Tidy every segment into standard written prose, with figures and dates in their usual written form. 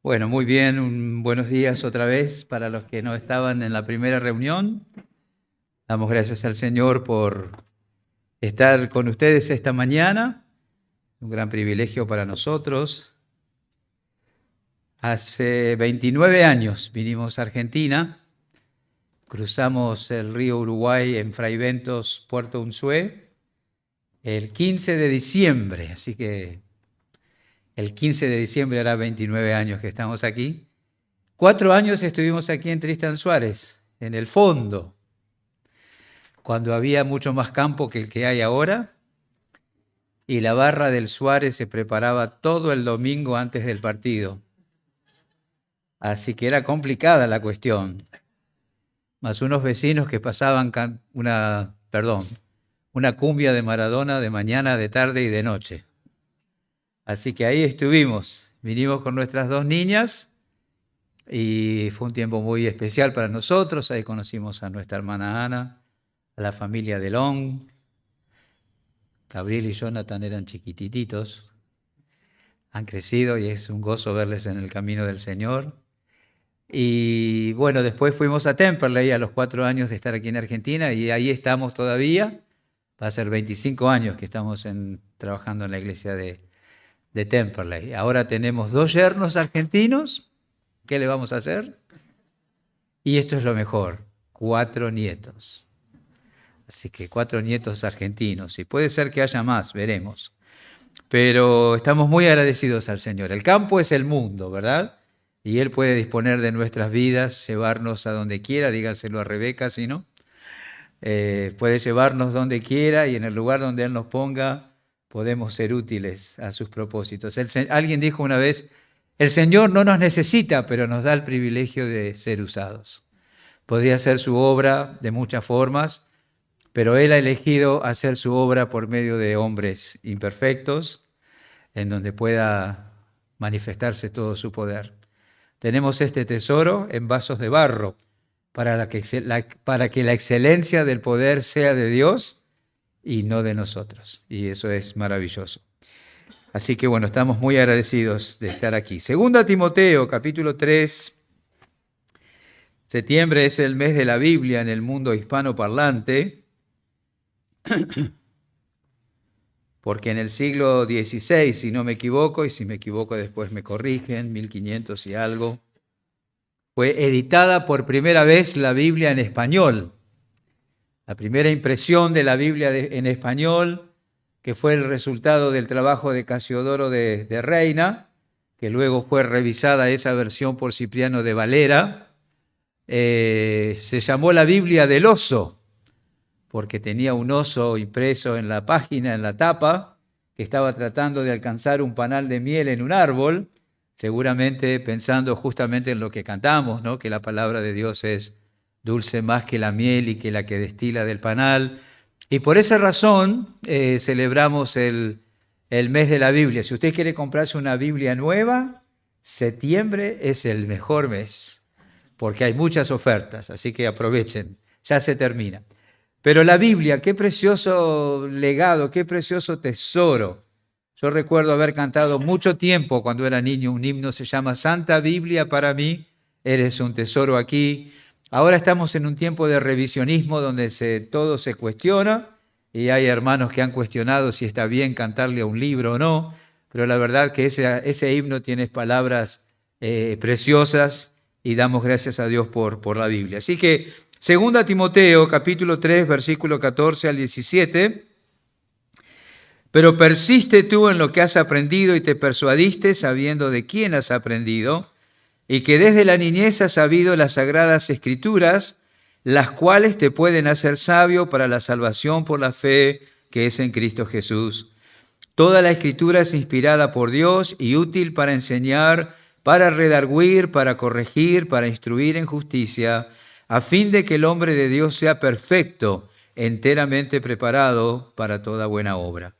Bueno, muy bien, buenos días otra vez para los que no estaban en la primera reunión. Damos gracias al Señor por estar con ustedes esta mañana. Un gran privilegio para nosotros. Hace 29 años vinimos a Argentina, cruzamos el río Uruguay en Fray Ventos, Puerto Unzué, el 15 de diciembre, así que el 15 de diciembre hará 29 años que estamos aquí. 4 años estuvimos aquí en Tristan Suárez, en el fondo, cuando había mucho más campo que el que hay ahora, y la barra del Suárez se preparaba todo el domingo antes del partido. Así que era complicada la cuestión. Más unos vecinos que pasaban una cumbia de Maradona de mañana, de tarde y de noche. Así que ahí estuvimos. Vinimos con nuestras 2 niñas y fue un tiempo muy especial para nosotros. Ahí conocimos a nuestra hermana Ana, a la familia de Long. Gabriel y Jonathan eran chiquititos, han crecido y es un gozo verles en el camino del Señor. Y bueno, después fuimos a Temperley a los 4 años de estar aquí en Argentina y ahí estamos todavía. Va a ser 25 años que estamos trabajando en la iglesia de Temperley. Ahora tenemos 2 yernos argentinos. ¿Qué le vamos a hacer? Y esto es lo mejor, 4 nietos. Así que 4 nietos argentinos. Y puede ser que haya más, veremos. Pero estamos muy agradecidos al Señor. El campo es el mundo, ¿verdad? Y Él puede disponer de nuestras vidas, llevarnos a donde quiera, dígaselo a Rebeca, si no. Puede llevarnos donde quiera y en el lugar donde Él nos ponga podemos ser útiles a sus propósitos. Alguien dijo una vez, el Señor no nos necesita, pero nos da el privilegio de ser usados. Podría ser su obra de muchas formas, pero Él ha elegido hacer su obra por medio de hombres imperfectos, en donde pueda manifestarse todo su poder. Tenemos este tesoro en vasos de barro, para que la excelencia del poder sea de Dios y no de nosotros. Y eso es maravilloso. Así que bueno, estamos muy agradecidos de estar aquí. Segunda Timoteo, capítulo 3. Septiembre es el mes de la Biblia en el mundo hispanoparlante, porque en el siglo XVI, si no me equivoco, y si me equivoco después me corrigen, 1500 y algo, fue editada por primera vez la Biblia en español. La primera impresión de la Biblia en español, que fue el resultado del trabajo de Casiodoro de Reina, que luego fue revisada esa versión por Cipriano de Valera, se llamó la Biblia del oso, porque tenía un oso impreso en la página, en la tapa, que estaba tratando de alcanzar un panal de miel en un árbol, seguramente pensando justamente en lo que cantamos, ¿no? Que la palabra de Dios es dulce más que la miel y que la que destila del panal. Y por esa razón celebramos el mes de la Biblia. Si usted quiere comprarse una Biblia nueva, septiembre es el mejor mes, porque hay muchas ofertas, así que aprovechen, ya se termina. Pero la Biblia, qué precioso legado, qué precioso tesoro. Yo recuerdo haber cantado mucho tiempo cuando era niño, un himno se llama Santa Biblia para mí, eres un tesoro aquí. Ahora estamos en un tiempo de revisionismo donde todo se cuestiona y hay hermanos que han cuestionado si está bien cantarle a un libro o no, pero la verdad que ese himno tiene palabras preciosas y damos gracias a Dios por la Biblia. Así que 2 Timoteo, capítulo 3, versículo 14 al 17. Pero persiste tú en lo que has aprendido y te persuadiste sabiendo de quién has aprendido y que desde la niñez has sabido las sagradas escrituras, las cuales te pueden hacer sabio para la salvación por la fe que es en Cristo Jesús. Toda la escritura es inspirada por Dios y útil para enseñar, para redarguir, para corregir, para instruir en justicia, a fin de que el hombre de Dios sea perfecto, enteramente preparado para toda buena obra.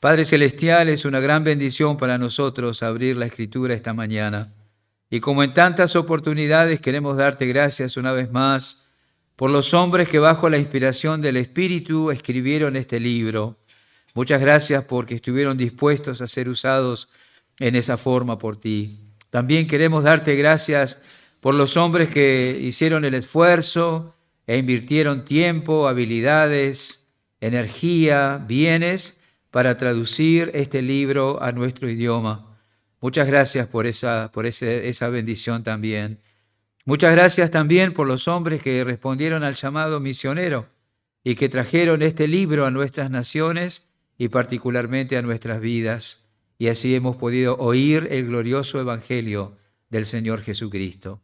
Padre Celestial, es una gran bendición para nosotros abrir la Escritura esta mañana. Y como en tantas oportunidades queremos darte gracias una vez más por los hombres que bajo la inspiración del Espíritu escribieron este libro. Muchas gracias porque estuvieron dispuestos a ser usados en esa forma por ti. También queremos darte gracias por los hombres que hicieron el esfuerzo e invirtieron tiempo, habilidades, energía, bienes para traducir este libro a nuestro idioma. Muchas gracias por esa bendición también. Muchas gracias también por los hombres que respondieron al llamado misionero y que trajeron este libro a nuestras naciones y particularmente a nuestras vidas. Y así hemos podido oír el glorioso evangelio del Señor Jesucristo.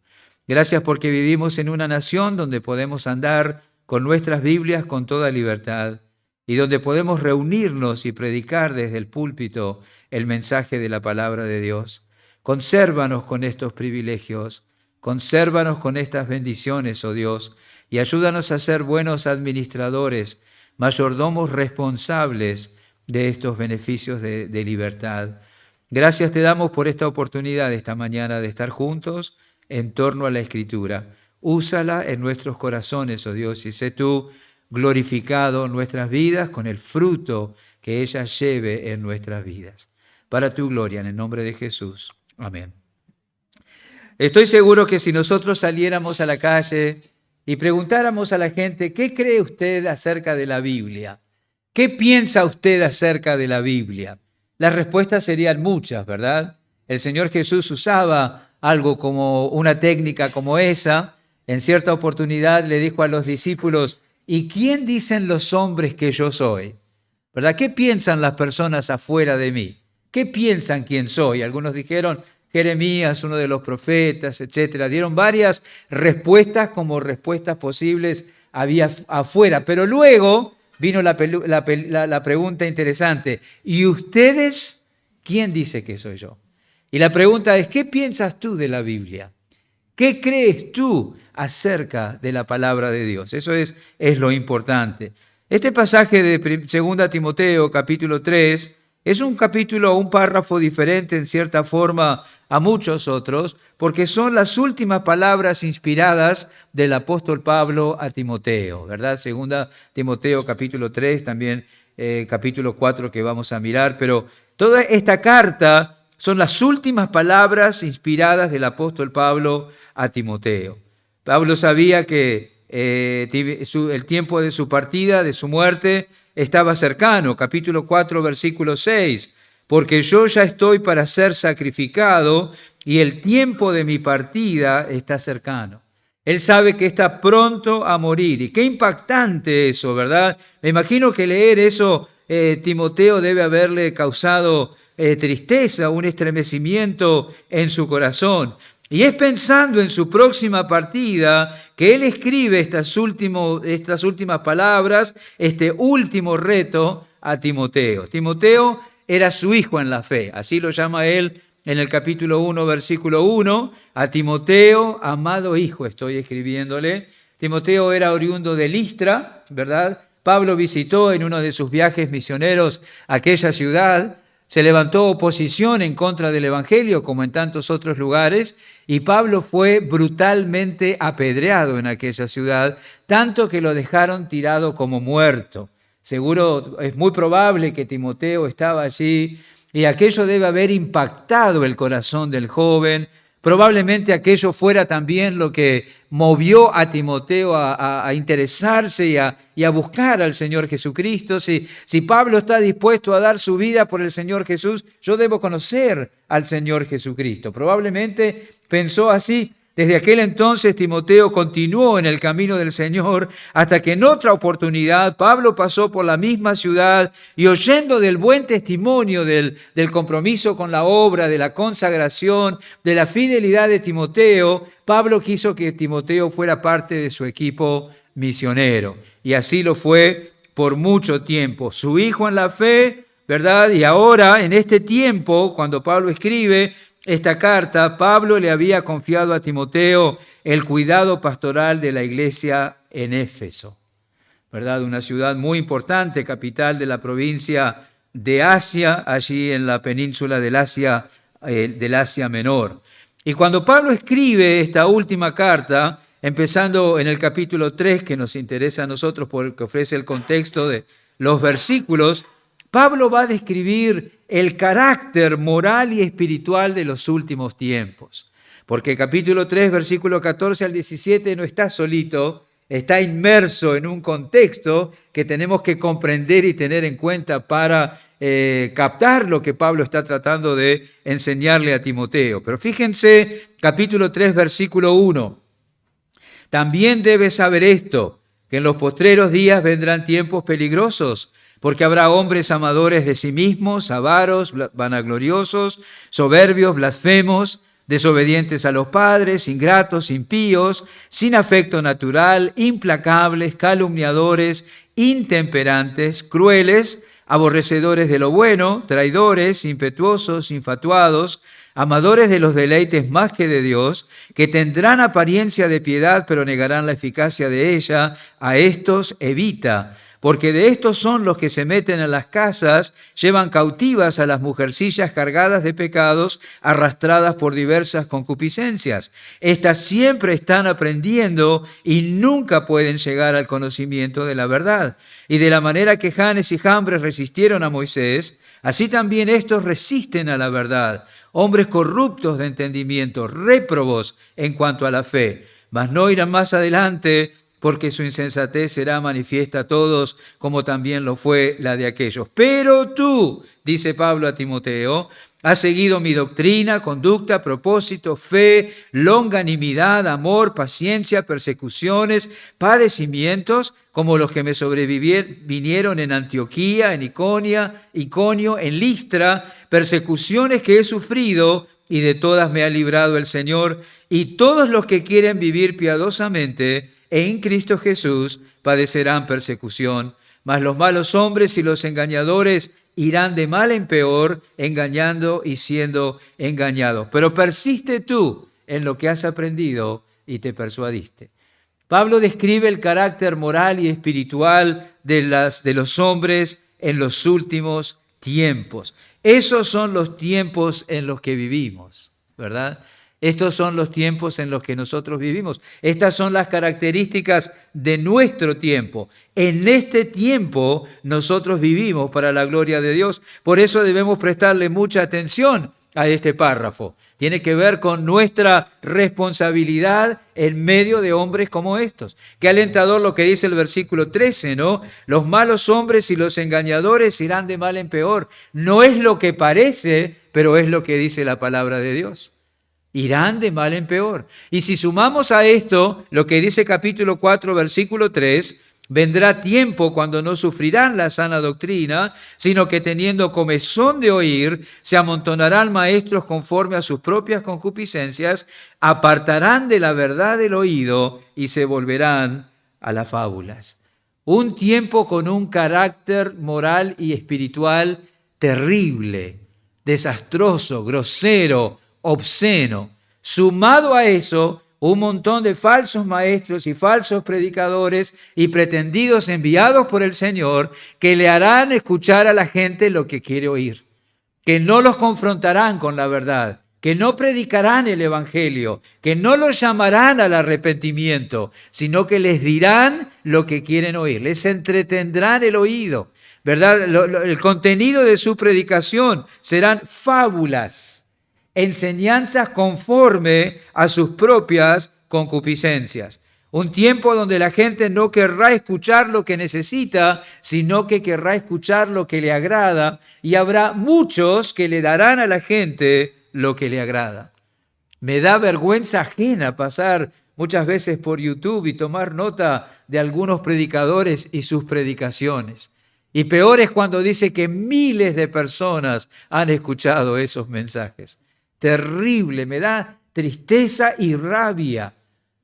Gracias porque vivimos en una nación donde podemos andar con nuestras Biblias con toda libertad y donde podemos reunirnos y predicar desde el púlpito el mensaje de la palabra de Dios. Consérvanos con estos privilegios, consérvanos con estas bendiciones, oh Dios, y ayúdanos a ser buenos administradores, mayordomos responsables de estos beneficios de libertad. Gracias te damos por esta oportunidad esta mañana de estar juntos en torno a la Escritura. Úsala en nuestros corazones, oh Dios, y sé tú glorificado en nuestras vidas con el fruto que ella lleve en nuestras vidas. Para tu gloria, en el nombre de Jesús. Amén. Estoy seguro que si nosotros saliéramos a la calle y preguntáramos a la gente, ¿qué cree usted acerca de la Biblia? ¿Qué piensa usted acerca de la Biblia? Las respuestas serían muchas, ¿verdad? El Señor Jesús usaba algo como una técnica como esa. En cierta oportunidad le dijo a los discípulos, ¿y quién dicen los hombres que yo soy? ¿Verdad? ¿Qué piensan las personas afuera de mí? ¿Qué piensan quién soy? Algunos dijeron Jeremías, uno de los profetas, etc. Dieron varias respuestas como respuestas posibles había afuera, pero luego vino la pregunta interesante. ¿Y ustedes quién dice que soy yo? Y la pregunta es, ¿qué piensas tú de la Biblia? ¿Qué crees tú acerca de la palabra de Dios? Eso es lo importante. Este pasaje de 2 Timoteo, capítulo 3, es un capítulo o un párrafo diferente en cierta forma a muchos otros, porque son las últimas palabras inspiradas del apóstol Pablo a Timoteo, ¿verdad? 2 Timoteo, capítulo 3, también capítulo 4 que vamos a mirar, pero toda esta carta son las últimas palabras inspiradas del apóstol Pablo a Timoteo. Pablo sabía que el tiempo de su partida, de su muerte, estaba cercano. Capítulo 4, versículo 6. Porque yo ya estoy para ser sacrificado y el tiempo de mi partida está cercano. Él sabe que está pronto a morir. Y qué impactante eso, ¿verdad? Me imagino que leer eso, Timoteo debe haberle causado tristeza, un estremecimiento en su corazón. Y es pensando en su próxima partida que él escribe estas últimas palabras, este último reto a Timoteo. Timoteo era su hijo en la fe, así lo llama él en el capítulo 1, versículo 1. A Timoteo, amado hijo, estoy escribiéndole. Timoteo era oriundo de Listra, ¿verdad? Pablo visitó en uno de sus viajes misioneros aquella ciudad. Se levantó oposición en contra del Evangelio, como en tantos otros lugares, y Pablo fue brutalmente apedreado en aquella ciudad, tanto que lo dejaron tirado como muerto. Seguro, es muy probable que Timoteo estaba allí, y aquello debe haber impactado el corazón del joven. Probablemente aquello fuera también lo que movió a Timoteo a interesarse y a buscar al Señor Jesucristo. Si Pablo está dispuesto a dar su vida por el Señor Jesús, yo debo conocer al Señor Jesucristo. Probablemente pensó así. Desde aquel entonces Timoteo continuó en el camino del Señor hasta que en otra oportunidad Pablo pasó por la misma ciudad y oyendo del buen testimonio del compromiso con la obra, de la consagración, de la fidelidad de Timoteo, Pablo quiso que Timoteo fuera parte de su equipo misionero. Y así lo fue por mucho tiempo. Su hijo en la fe, ¿verdad? Y ahora, en este tiempo, cuando Pablo escribe esta carta, Pablo le había confiado a Timoteo el cuidado pastoral de la iglesia en Éfeso, ¿verdad? Una ciudad muy importante, capital de la provincia de Asia, allí en la península del Asia Menor. Y cuando Pablo escribe esta última carta, empezando en el capítulo 3, que nos interesa a nosotros porque ofrece el contexto de los versículos, Pablo va a describir el carácter moral y espiritual de los últimos tiempos. Porque capítulo 3, versículo 14 al 17 no está solito, está inmerso en un contexto que tenemos que comprender y tener en cuenta para captar lo que Pablo está tratando de enseñarle a Timoteo. Pero fíjense, capítulo 3, versículo 1. También debes saber esto, que en los postreros días vendrán tiempos peligrosos, porque habrá hombres amadores de sí mismos, avaros, vanagloriosos, soberbios, blasfemos, desobedientes a los padres, ingratos, impíos, sin afecto natural, implacables, calumniadores, intemperantes, crueles, aborrecedores de lo bueno, traidores, impetuosos, infatuados, amadores de los deleites más que de Dios, que tendrán apariencia de piedad, pero negarán la eficacia de ella. A estos evita, porque de estos son los que se meten en las casas, llevan cautivas a las mujercillas cargadas de pecados, arrastradas por diversas concupiscencias. Estas siempre están aprendiendo y nunca pueden llegar al conocimiento de la verdad. Y de la manera que Janes y Jambres resistieron a Moisés, así también estos resisten a la verdad, hombres corruptos de entendimiento, réprobos en cuanto a la fe, mas no irán más adelante, porque su insensatez será manifiesta a todos, como también lo fue la de aquellos. Pero tú, dice Pablo a Timoteo, has seguido mi doctrina, conducta, propósito, fe, longanimidad, amor, paciencia, persecuciones, padecimientos, como los que me sobrevinieron en Antioquía, en Iconio, en Listra, persecuciones que he sufrido, y de todas me ha librado el Señor. Y todos los que quieren vivir piadosamente en Cristo Jesús padecerán persecución, mas los malos hombres y los engañadores irán de mal en peor, engañando y siendo engañados. Pero persiste tú en lo que has aprendido y te persuadiste. Pablo describe el carácter moral y espiritual de los hombres en los últimos tiempos. Esos son los tiempos en los que vivimos, ¿verdad? Estos son los tiempos en los que nosotros vivimos. Estas son las características de nuestro tiempo. En este tiempo nosotros vivimos para la gloria de Dios. Por eso debemos prestarle mucha atención a este párrafo. Tiene que ver con nuestra responsabilidad en medio de hombres como estos. Qué alentador lo que dice el versículo 13, ¿no? Los malos hombres y los engañadores irán de mal en peor. No es lo que parece, pero es lo que dice la palabra de Dios. Irán de mal en peor. Y si sumamos a esto lo que dice capítulo 4, versículo 3, vendrá tiempo cuando no sufrirán la sana doctrina, sino que teniendo comezón de oír, se amontonarán maestros conforme a sus propias concupiscencias, apartarán de la verdad el oído y se volverán a las fábulas. Un tiempo con un carácter moral y espiritual terrible, desastroso, grosero, obsceno. Sumado a eso, un montón de falsos maestros y falsos predicadores y pretendidos enviados por el Señor que le harán escuchar a la gente lo que quiere oír, que no los confrontarán con la verdad, que no predicarán el Evangelio, que no los llamarán al arrepentimiento, sino que les dirán lo que quieren oír, les entretendrán el oído, ¿verdad? El contenido de su predicación serán fábulas, enseñanzas conforme a sus propias concupiscencias. Un tiempo donde la gente no querrá escuchar lo que necesita, sino que querrá escuchar lo que le agrada, y habrá muchos que le darán a la gente lo que le agrada. Me da vergüenza ajena pasar muchas veces por YouTube y tomar nota de algunos predicadores y sus predicaciones. Y peor es cuando dice que miles de personas han escuchado esos mensajes. Terrible, me da tristeza y rabia,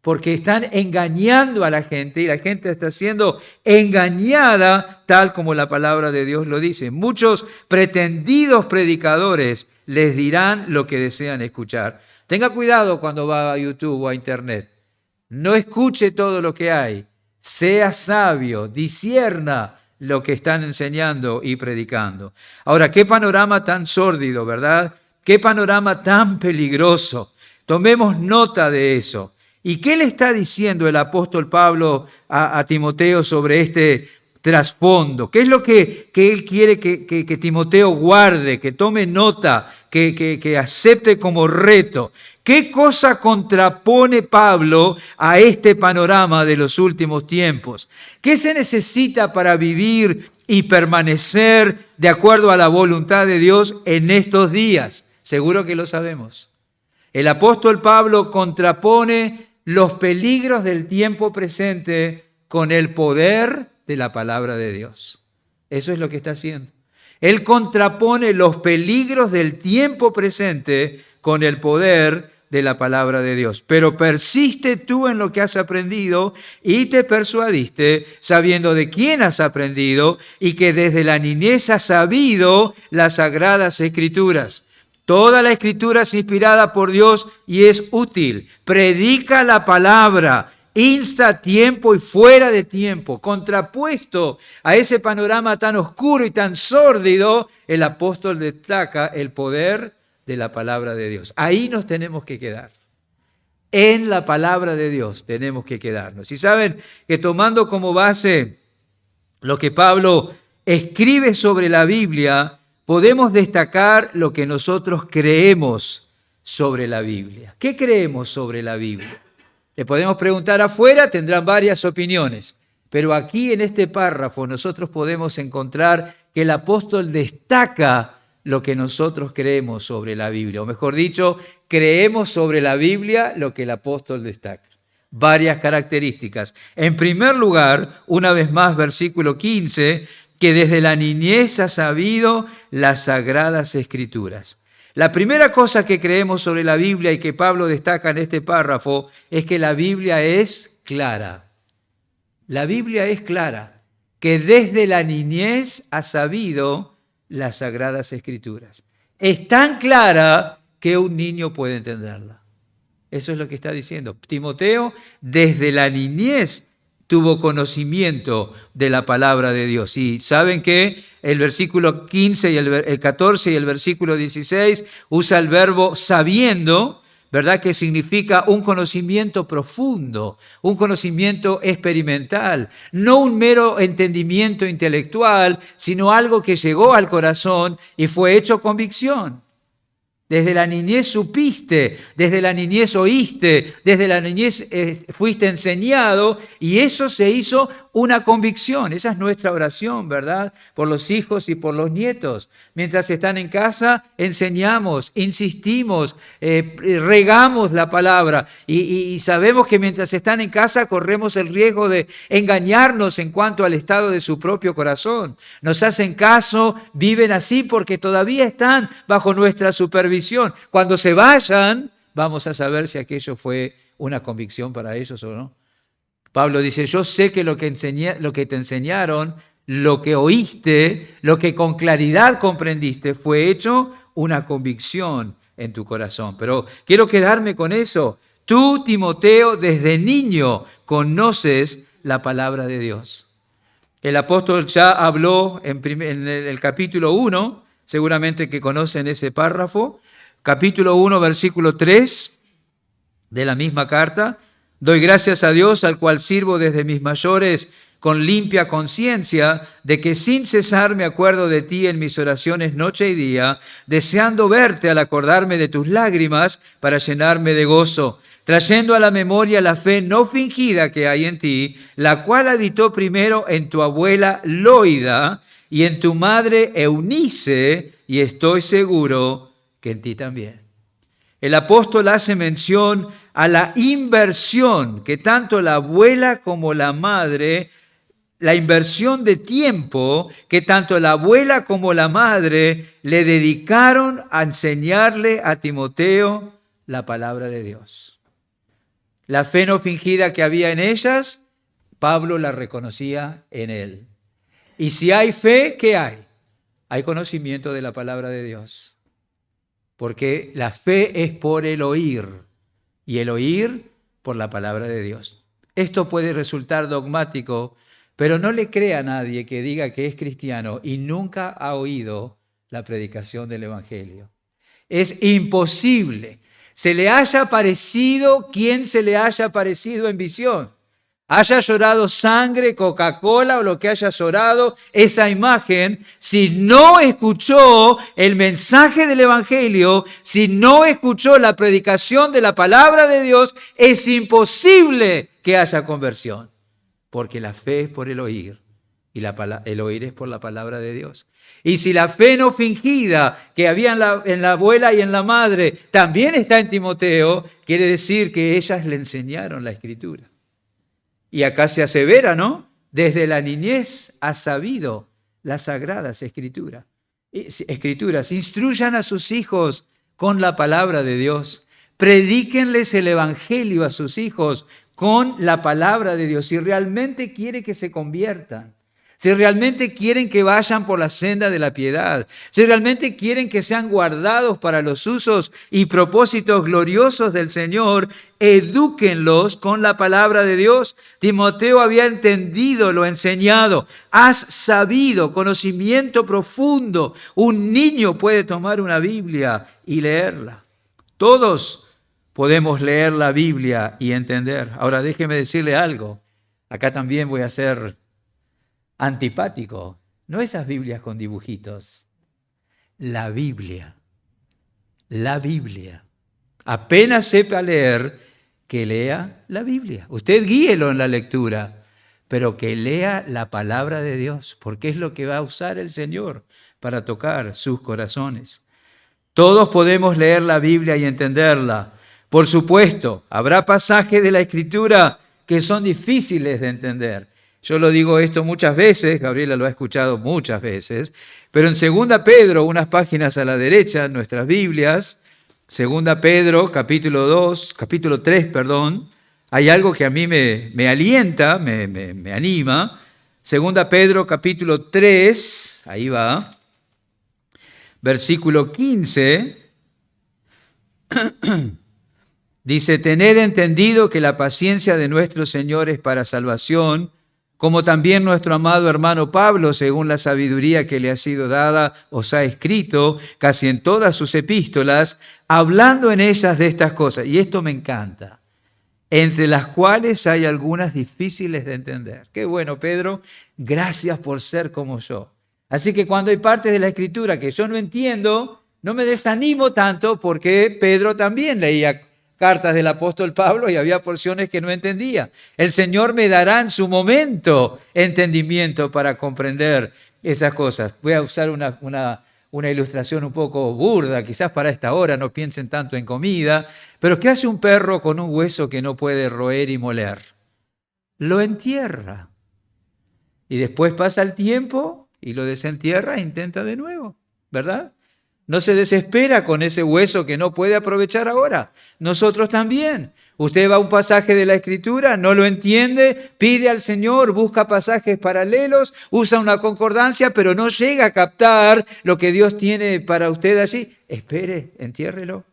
porque están engañando a la gente y la gente está siendo engañada tal como la palabra de Dios lo dice. Muchos pretendidos predicadores les dirán lo que desean escuchar. Tenga cuidado cuando va a YouTube o a Internet. No escuche todo lo que hay. Sea sabio, discierna lo que están enseñando y predicando. Ahora, qué panorama tan sórdido, ¿verdad? Qué panorama tan peligroso. Tomemos nota de eso. ¿Y qué le está diciendo el apóstol Pablo a Timoteo sobre este trasfondo? ¿Qué es lo que él quiere que Timoteo guarde, que tome nota, que acepte como reto? ¿Qué cosa contrapone Pablo a este panorama de los últimos tiempos? ¿Qué se necesita para vivir y permanecer de acuerdo a la voluntad de Dios en estos días? Seguro que lo sabemos. El apóstol Pablo contrapone los peligros del tiempo presente con el poder de la palabra de Dios. Eso es lo que está haciendo. Él contrapone los peligros del tiempo presente con el poder de la palabra de Dios. Pero persiste tú en lo que has aprendido y te persuadiste, sabiendo de quién has aprendido y que desde la niñez has sabido las sagradas escrituras. Toda la escritura es inspirada por Dios y es útil. Predica la palabra, insta a tiempo y fuera de tiempo. Contrapuesto a ese panorama tan oscuro y tan sórdido, el apóstol destaca el poder de la palabra de Dios. Ahí nos tenemos que quedar. En la palabra de Dios tenemos que quedarnos. Y saben que tomando como base lo que Pablo escribe sobre la Biblia, podemos destacar lo que nosotros creemos sobre la Biblia. ¿Qué creemos sobre la Biblia? Le podemos preguntar afuera, tendrán varias opiniones. Pero aquí en este párrafo nosotros podemos encontrar que el apóstol destaca lo que nosotros creemos sobre la Biblia. O mejor dicho, creemos sobre la Biblia lo que el apóstol destaca. Varias características. En primer lugar, una vez más, versículo 15, que desde la niñez ha sabido las sagradas escrituras. La primera cosa que creemos sobre la Biblia y que Pablo destaca en este párrafo es que la Biblia es clara. La Biblia es clara, que desde la niñez ha sabido las sagradas escrituras. Es tan clara que un niño puede entenderla. Eso es lo que está diciendo. Timoteo, desde la niñez, tuvo conocimiento de la palabra de Dios. Y saben que el versículo 15 y el 14 y el versículo 16 usa el verbo sabiendo, ¿verdad? Que significa un conocimiento profundo, un conocimiento experimental, no un mero entendimiento intelectual, sino algo que llegó al corazón y fue hecho convicción. Desde la niñez supiste, desde la niñez oíste, desde la niñez fuiste enseñado y eso se hizo una convicción. Esa es nuestra oración, ¿verdad? Por los hijos y por los nietos. Mientras están en casa, enseñamos, insistimos, regamos la palabra y sabemos que mientras están en casa corremos el riesgo de engañarnos en cuanto al estado de su propio corazón. Nos hacen caso, viven así porque todavía están bajo nuestra supervisión. Cuando se vayan, vamos a saber si aquello fue una convicción para ellos o no. Pablo dice, yo sé que lo que te enseñaron, lo que oíste, lo que con claridad comprendiste, fue hecho una convicción en tu corazón. Pero quiero quedarme con eso. Tú, Timoteo, desde niño conoces la palabra de Dios. El apóstol ya habló en el capítulo 1, seguramente que conocen ese párrafo, capítulo 1, versículo 3 de la misma carta. Doy gracias a Dios, al cual sirvo desde mis mayores con limpia conciencia, de que sin cesar me acuerdo de ti en mis oraciones noche y día, deseando verte al acordarme de tus lágrimas para llenarme de gozo, trayendo a la memoria la fe no fingida que hay en ti, la cual habitó primero en tu abuela Loida y en tu madre Eunice, y estoy seguro que en ti también. El apóstol hace mención a la inversión que tanto la abuela como la madre, la inversión de tiempo que tanto la abuela como la madre le dedicaron a enseñarle a Timoteo la palabra de Dios. La fe no fingida que había en ellas, Pablo la reconocía en él. Y si hay fe, ¿qué hay? Hay conocimiento de la palabra de Dios. Porque la fe es por el oír. Y el oír por la palabra de Dios. Esto puede resultar dogmático, pero no le crea a nadie que diga que es cristiano y nunca ha oído la predicación del Evangelio. Es imposible. Se le haya aparecido quien se le haya aparecido en visión. Haya llorado sangre, Coca-Cola o lo que haya llorado, esa imagen, si no escuchó el mensaje del Evangelio, si no escuchó la predicación de la palabra de Dios, es imposible que haya conversión. Porque la fe es por el oír y el oír es por la palabra de Dios. Y si la fe no fingida que había en la abuela y en la madre también está en Timoteo, quiere decir que ellas le enseñaron la Escritura. Y acá se asevera, ¿no? Desde la niñez ha sabido las sagradas escrituras. Instruyan a sus hijos con la palabra de Dios. Predíquenles el evangelio a sus hijos con la palabra de Dios. Si realmente quiere que se conviertan, si realmente quieren que vayan por la senda de la piedad, si realmente quieren que sean guardados para los usos y propósitos gloriosos del Señor, edúquenlos con la palabra de Dios. Timoteo había entendido lo enseñado. Has sabido, conocimiento profundo. Un niño puede tomar una Biblia y leerla. Todos podemos leer la Biblia y entender. Ahora déjeme decirle algo. Acá también voy a ser antipático. No esas Biblias con dibujitos. La Biblia. La Biblia. Apenas sepa leer, que lea la Biblia. Usted guíelo en la lectura, pero que lea la palabra de Dios, porque es lo que va a usar el Señor para tocar sus corazones. Todos podemos leer la Biblia y entenderla. Por supuesto, habrá pasajes de la Escritura que son difíciles de entender. Yo lo digo esto muchas veces, Gabriela lo ha escuchado muchas veces, pero en 2 Pedro, unas páginas a la derecha, en nuestras Biblias, 2 Pedro, capítulo 3, hay algo que a mí me alienta, me anima. 2 Pedro, capítulo 3, ahí va, versículo 15, dice, tened entendido que la paciencia de nuestro Señor es para salvación, como también nuestro amado hermano Pablo, según la sabiduría que le ha sido dada, os ha escrito casi en todas sus epístolas, hablando en ellas de estas cosas. Y esto me encanta, entre las cuales hay algunas difíciles de entender. Qué bueno, Pedro, gracias por ser como yo. Así que cuando hay partes de la Escritura que yo no entiendo, no me desanimo tanto, porque Pedro también leía cartas del apóstol Pablo y había porciones que no entendía. El Señor me dará en su momento entendimiento para comprender esas cosas. Voy a usar una ilustración un poco burda, quizás para esta hora, no piensen tanto en comida, pero ¿qué hace un perro con un hueso que no puede roer y moler? Lo entierra. Y después pasa el tiempo y lo desentierra e intenta de nuevo, ¿verdad? No se desespera con ese hueso que no puede aprovechar ahora. Nosotros también. Usted va a un pasaje de la Escritura, no lo entiende, pide al Señor, busca pasajes paralelos, usa una concordancia, pero no llega a captar lo que Dios tiene para usted allí. Espere, entiérrelo,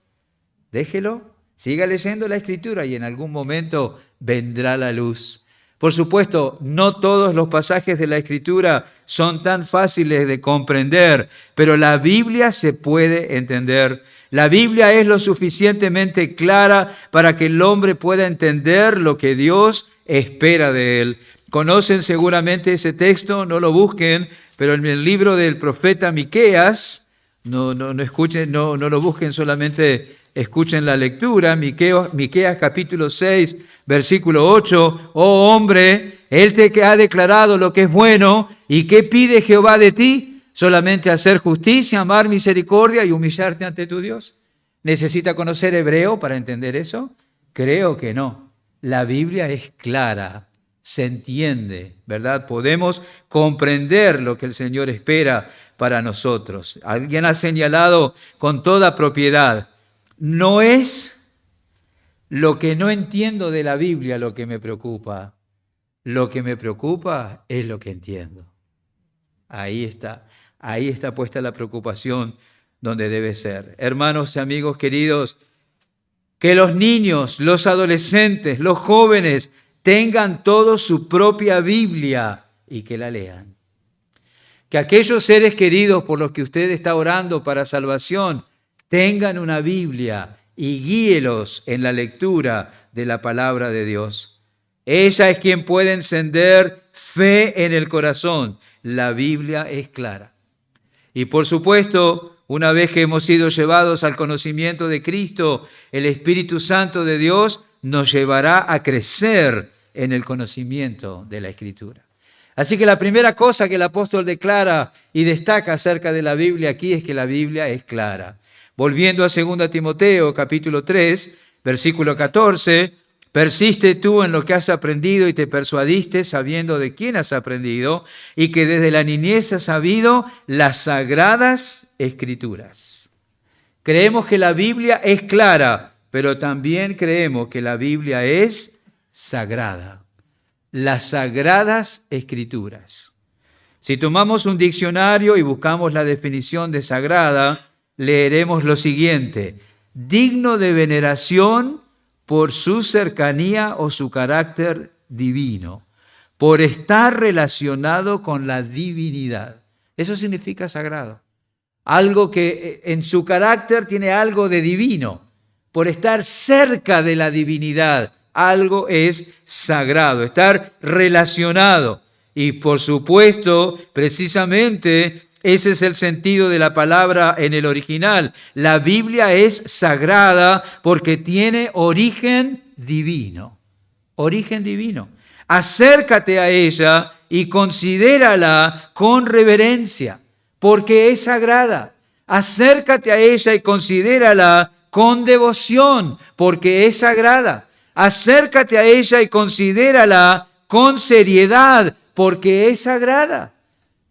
déjelo, siga leyendo la Escritura y en algún momento vendrá la luz. Por supuesto, no todos los pasajes de la Escritura son tan fáciles de comprender, pero la Biblia se puede entender. La Biblia es lo suficientemente clara para que el hombre pueda entender lo que Dios espera de él. Conocen seguramente ese texto, no lo busquen, pero en el libro del profeta Miqueas, no lo busquen, solamente escuchen la lectura. Miqueas capítulo 6, versículo 8, oh hombre, Él te ha declarado lo que es bueno, ¿y qué pide Jehová de ti? Solamente hacer justicia, amar misericordia y humillarte ante tu Dios. ¿Necesita conocer hebreo para entender eso? Creo que no. La Biblia es clara, se entiende, ¿verdad? Podemos comprender lo que el Señor espera para nosotros. Alguien ha señalado con toda propiedad, no es lo que no entiendo de la Biblia lo que me preocupa. Lo que me preocupa es lo que entiendo. Ahí está puesta la preocupación donde debe ser. Hermanos y amigos queridos, que los niños, los adolescentes, los jóvenes tengan todos su propia Biblia y que la lean. Que aquellos seres queridos por los que usted está orando para salvación tengan una Biblia y guíelos en la lectura de la palabra de Dios. Ella es quien puede encender fe en el corazón. La Biblia es clara. Y por supuesto, una vez que hemos sido llevados al conocimiento de Cristo, el Espíritu Santo de Dios nos llevará a crecer en el conocimiento de la Escritura. Así que la primera cosa que el apóstol declara y destaca acerca de la Biblia aquí es que la Biblia es clara. Volviendo a 2 Timoteo, capítulo 3, versículo 14, persiste tú en lo que has aprendido y te persuadiste sabiendo de quién has aprendido y que desde la niñez has sabido las sagradas Escrituras. Creemos que la Biblia es clara, pero también creemos que la Biblia es sagrada. Las sagradas Escrituras. Si tomamos un diccionario y buscamos la definición de sagrada, leeremos lo siguiente: digno de veneración por su cercanía o su carácter divino, por estar relacionado con la divinidad. Eso significa sagrado. Algo que en su carácter tiene algo de divino, por estar cerca de la divinidad. Algo es sagrado, estar relacionado. Y por supuesto, precisamente, ese es el sentido de la palabra en el original. La Biblia es sagrada porque tiene origen divino. Origen divino. Acércate a ella y considérala con reverencia, porque es sagrada. Acércate a ella y considérala con devoción, porque es sagrada. Acércate a ella y considérala con seriedad, porque es sagrada.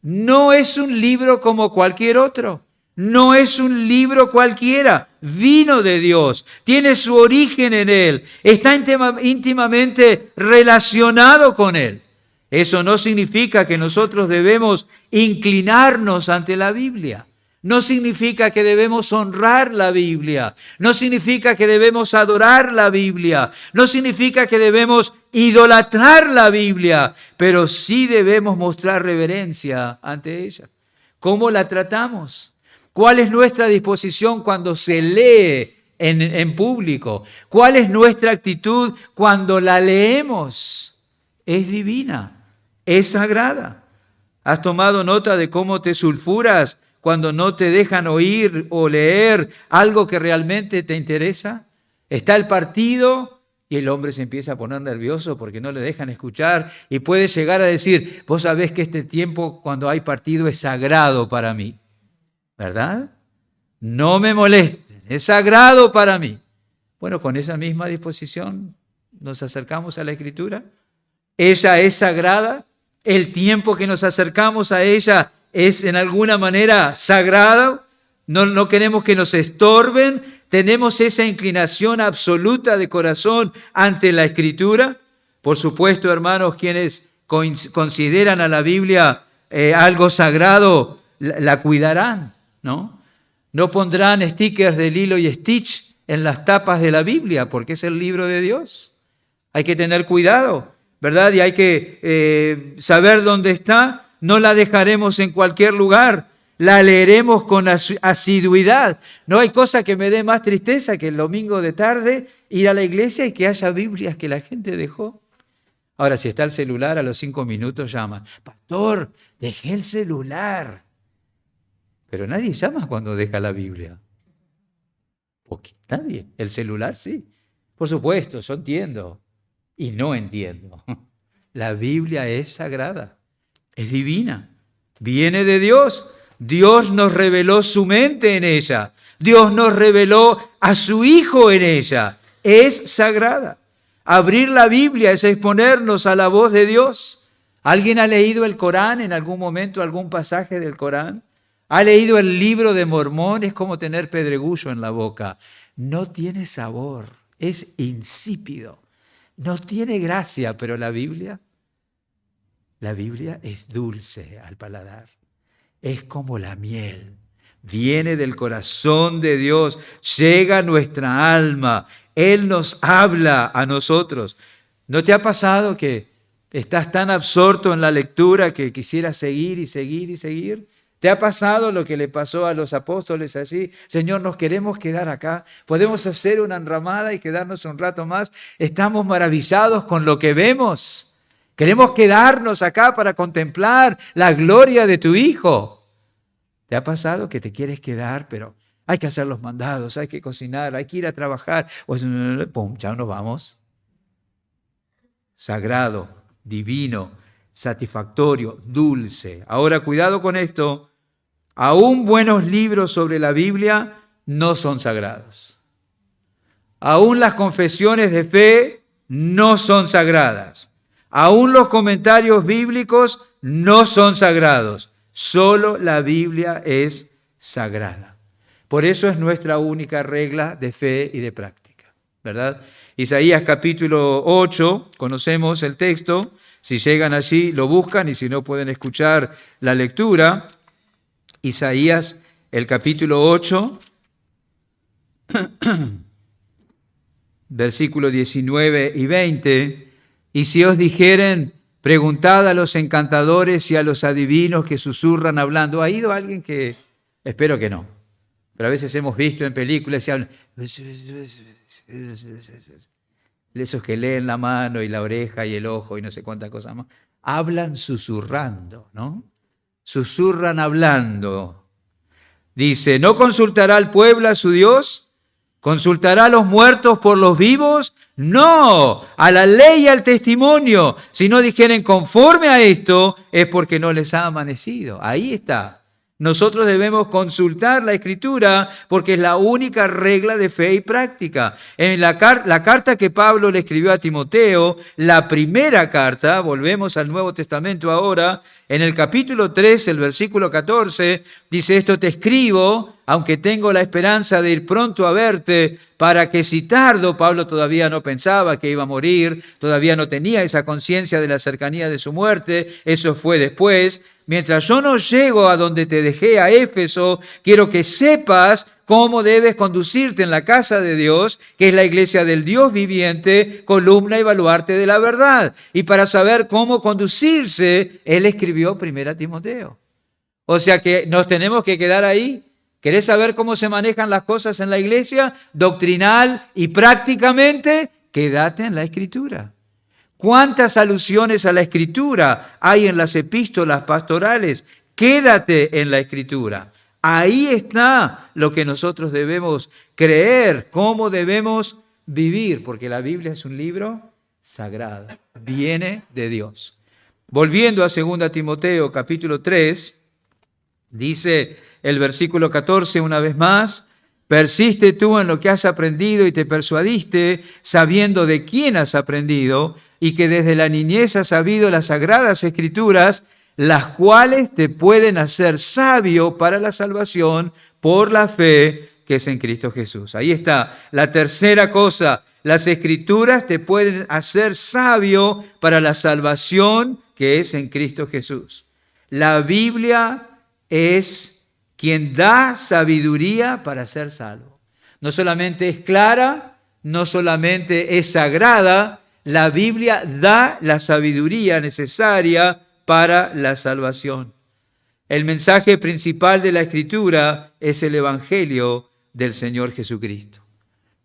No es un libro como cualquier otro. No es un libro cualquiera. Vino de Dios. Tiene su origen en Él. Está íntimamente relacionado con Él. Eso no significa que nosotros debemos inclinarnos ante la Biblia. No significa que debemos honrar la Biblia. No significa que debemos adorar la Biblia. No significa que debemos idolatrar la Biblia. Pero sí debemos mostrar reverencia ante ella. ¿Cómo la tratamos? ¿Cuál es nuestra disposición cuando se lee en público? ¿Cuál es nuestra actitud cuando la leemos? Es divina, es sagrada. ¿Has tomado nota de cómo te sulfuras cuando no te dejan oír o leer algo que realmente te interesa? Está el partido y el hombre se empieza a poner nervioso porque no le dejan escuchar y puede llegar a decir: vos sabés que este tiempo cuando hay partido es sagrado para mí, ¿verdad? No me molesten, es sagrado para mí. Bueno, con esa misma disposición nos acercamos a la Escritura. Ella es sagrada, el tiempo que nos acercamos a ella es en alguna manera sagrado, no queremos que nos estorben, tenemos esa inclinación absoluta de corazón ante la Escritura. Por supuesto, hermanos, quienes consideran a la Biblia algo sagrado, la cuidarán, ¿no? No pondrán stickers de Lilo y Stitch en las tapas de la Biblia, porque es el libro de Dios. Hay que tener cuidado, ¿verdad? Y hay que saber dónde está. No la dejaremos en cualquier lugar, la leeremos con asiduidad. No hay cosa que me dé más tristeza que el domingo de tarde ir a la iglesia y que haya Biblias que la gente dejó. Ahora, si está el celular, a los 5 minutos llama: pastor, dejé el celular. Pero nadie llama cuando deja la Biblia. Porque nadie. El celular sí. Por supuesto, yo entiendo y no entiendo. La Biblia es sagrada. Es divina, viene de Dios. Dios nos reveló su mente en ella. Dios nos reveló a su Hijo en ella. Es sagrada. Abrir la Biblia es exponernos a la voz de Dios. ¿Alguien ha leído el Corán en algún momento, algún pasaje del Corán? ¿Ha leído el libro de Mormón? Es como tener pedregullo en la boca. No tiene sabor, es insípido. No tiene gracia, pero la Biblia es dulce al paladar, es como la miel, viene del corazón de Dios, llega a nuestra alma, Él nos habla a nosotros. ¿No te ha pasado que estás tan absorto en la lectura que quisieras seguir y seguir y seguir? ¿Te ha pasado lo que le pasó a los apóstoles allí? Señor, nos queremos quedar acá. ¿Podemos hacer una enramada y quedarnos un rato más? Estamos maravillados con lo que vemos. Queremos quedarnos acá para contemplar la gloria de tu Hijo. ¿Te ha pasado que te quieres quedar, pero hay que hacer los mandados, hay que cocinar, hay que ir a trabajar? Pues, ¡pum!, ya nos vamos. Sagrado, divino, satisfactorio, dulce. Ahora, cuidado con esto. Aún buenos libros sobre la Biblia no son sagrados. Aún las confesiones de fe no son sagradas. Aún los comentarios bíblicos no son sagrados. Solo la Biblia es sagrada. Por eso es nuestra única regla de fe y de práctica, ¿verdad? Isaías capítulo 8, conocemos el texto. Si llegan allí, lo buscan, y si no, pueden escuchar la lectura. Isaías, el capítulo 8, versículos 19 y 20. Y si os dijeren, preguntad a los encantadores y a los adivinos que susurran hablando. ¿Ha ido alguien que...? Espero que no. Pero a veces hemos visto en películas y hablan... Esos que leen la mano y la oreja y el ojo y no sé cuántas cosas más. Hablan susurrando, ¿no? Susurran hablando. Dice, ¿no consultará al pueblo a su Dios? ¿Consultará a los muertos por los vivos? No, a la ley y al testimonio. Si no dijeren conforme a esto, es porque no les ha amanecido. Ahí está. Nosotros debemos consultar la Escritura porque es la única regla de fe y práctica. En la carta que Pablo le escribió a Timoteo, la primera carta, volvemos al Nuevo Testamento ahora, en el capítulo 3, el versículo 14, dice, esto te escribo, aunque tengo la esperanza de ir pronto a verte, para que si tardo, Pablo todavía no pensaba que iba a morir, todavía no tenía esa conciencia de la cercanía de su muerte, eso fue después. Mientras yo no llego a donde te dejé, a Éfeso, quiero que sepas cómo debes conducirte en la casa de Dios, que es la iglesia del Dios viviente, columna y baluarte de la verdad. Y para saber cómo conducirse, él escribió 1 Timoteo. O sea que nos tenemos que quedar ahí. ¿Querés saber cómo se manejan las cosas en la iglesia? Doctrinal y prácticamente, quédate en la Escritura. ¿Cuántas alusiones a la Escritura hay en las epístolas pastorales? Quédate en la Escritura. Ahí está lo que nosotros debemos creer, cómo debemos vivir, porque la Biblia es un libro sagrado, viene de Dios. Volviendo a 2 Timoteo capítulo 3, dice el versículo 14 una vez más, persiste tú en lo que has aprendido y te persuadiste, sabiendo de quién has aprendido, y que desde la niñez has sabido las sagradas Escrituras, las cuales te pueden hacer sabio para la salvación por la fe que es en Cristo Jesús. Ahí está la tercera cosa. Las Escrituras te pueden hacer sabio para la salvación que es en Cristo Jesús. La Biblia es quien da sabiduría para ser salvo. No solamente es clara, no solamente es sagrada, la Biblia da la sabiduría necesaria para la salvación. El mensaje principal de la Escritura es el Evangelio del Señor Jesucristo.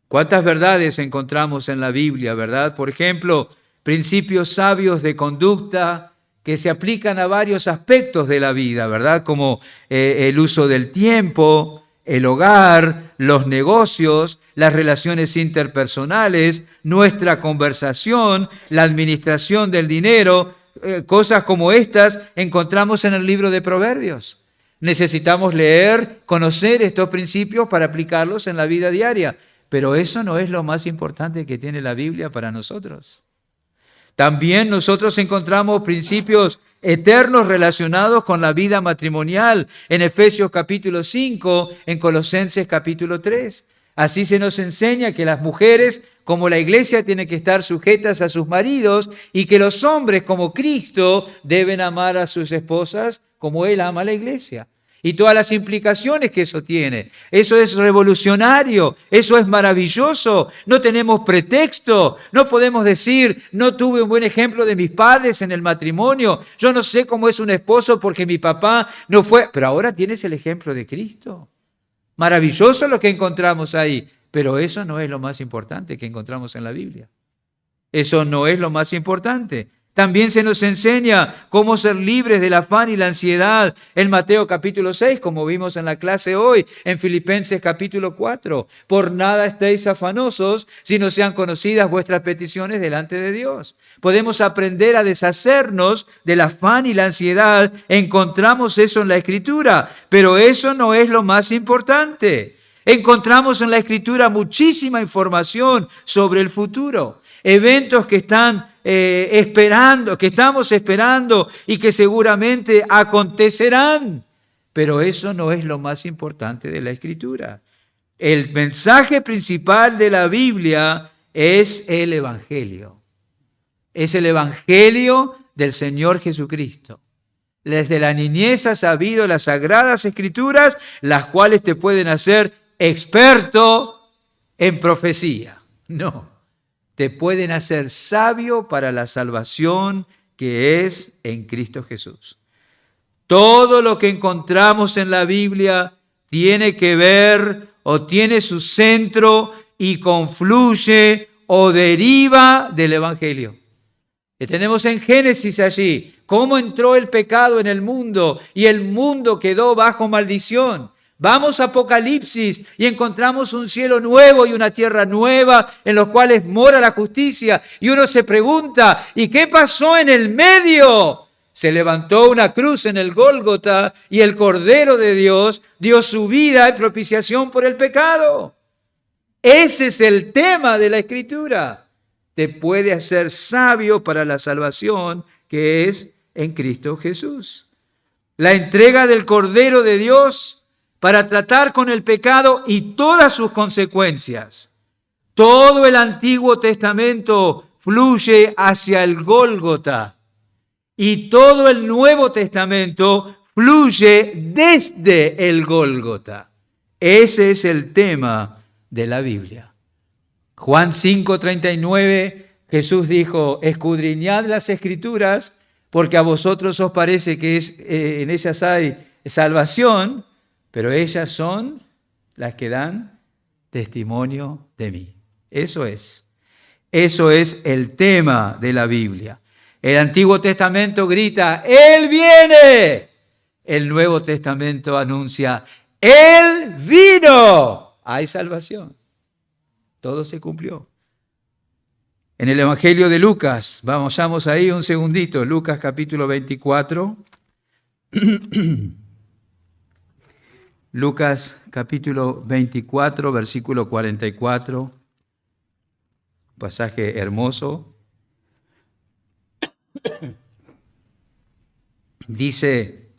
¿Cuántas verdades encontramos en la Biblia, verdad? Por ejemplo, principios sabios de conducta que se aplican a varios aspectos de la vida, ¿verdad? Como el uso del tiempo, el hogar, los negocios, las relaciones interpersonales, nuestra conversación, la administración del dinero, cosas como estas encontramos en el libro de Proverbios. Necesitamos leer, conocer estos principios para aplicarlos en la vida diaria, pero eso no es lo más importante que tiene la Biblia para nosotros. También nosotros encontramos principios eternos relacionados con la vida matrimonial en Efesios capítulo 5, en Colosenses capítulo 3. Así se nos enseña que las mujeres, como la iglesia, tienen que estar sujetas a sus maridos y que los hombres, como Cristo, deben amar a sus esposas como Él ama a la iglesia. y todas las implicaciones que eso tiene. Eso es revolucionario, eso es maravilloso. No tenemos pretexto, no podemos decir, no tuve un buen ejemplo de mis padres en el matrimonio, yo no sé cómo es un esposo porque mi papá no fue, pero ahora tienes el ejemplo de Cristo. Maravilloso lo que encontramos ahí, pero eso no es lo más importante que encontramos en la Biblia. Eso no es lo más importante. También se nos enseña cómo ser libres del afán y la ansiedad en Mateo capítulo 6, como vimos en la clase hoy, en Filipenses capítulo 4. Por nada estéis afanosos, si no sean conocidas vuestras peticiones delante de Dios. Podemos aprender a deshacernos del afán y la ansiedad. Encontramos eso en la Escritura, pero eso no es lo más importante. Encontramos en la Escritura muchísima información sobre el futuro. Eventos que están esperando, que estamos esperando y que seguramente acontecerán. Pero eso no es lo más importante de la Escritura. El mensaje principal de la Biblia es el Evangelio. Es el Evangelio del Señor Jesucristo. Desde la niñez has sabido las Sagradas Escrituras, las cuales te pueden hacer experto en profecía. No. Te pueden hacer sabio para la salvación que es en Cristo Jesús. Todo lo que encontramos en la Biblia tiene que ver o tiene su centro y confluye o deriva del Evangelio. Que tenemos en Génesis allí, cómo entró el pecado en el mundo y el mundo quedó bajo maldición. Vamos a Apocalipsis y encontramos un cielo nuevo y una tierra nueva en los cuales mora la justicia. Y uno se pregunta, ¿y qué pasó en el medio? Se levantó una cruz en el Gólgota y el Cordero de Dios dio su vida en propiciación por el pecado. Ese es el tema de la Escritura. Te puede hacer sabio para la salvación que es en Cristo Jesús. La entrega del Cordero de Dios para tratar con el pecado y todas sus consecuencias. Todo el Antiguo Testamento fluye hacia el Gólgota y todo el Nuevo Testamento fluye desde el Gólgota. Ese es el tema de la Biblia. Juan 5:39, Jesús dijo, escudriñad las Escrituras, porque a vosotros os parece que en ellas hay salvación, pero ellas son las que dan testimonio de mí. Eso es el tema de la Biblia. El Antiguo Testamento grita, Él viene. El Nuevo Testamento anuncia, Él vino. Hay salvación. Todo se cumplió. En el Evangelio de Lucas, vamos ahí un segundito, Lucas capítulo 24. Lucas capítulo 24, versículo 44, pasaje hermoso. Dice,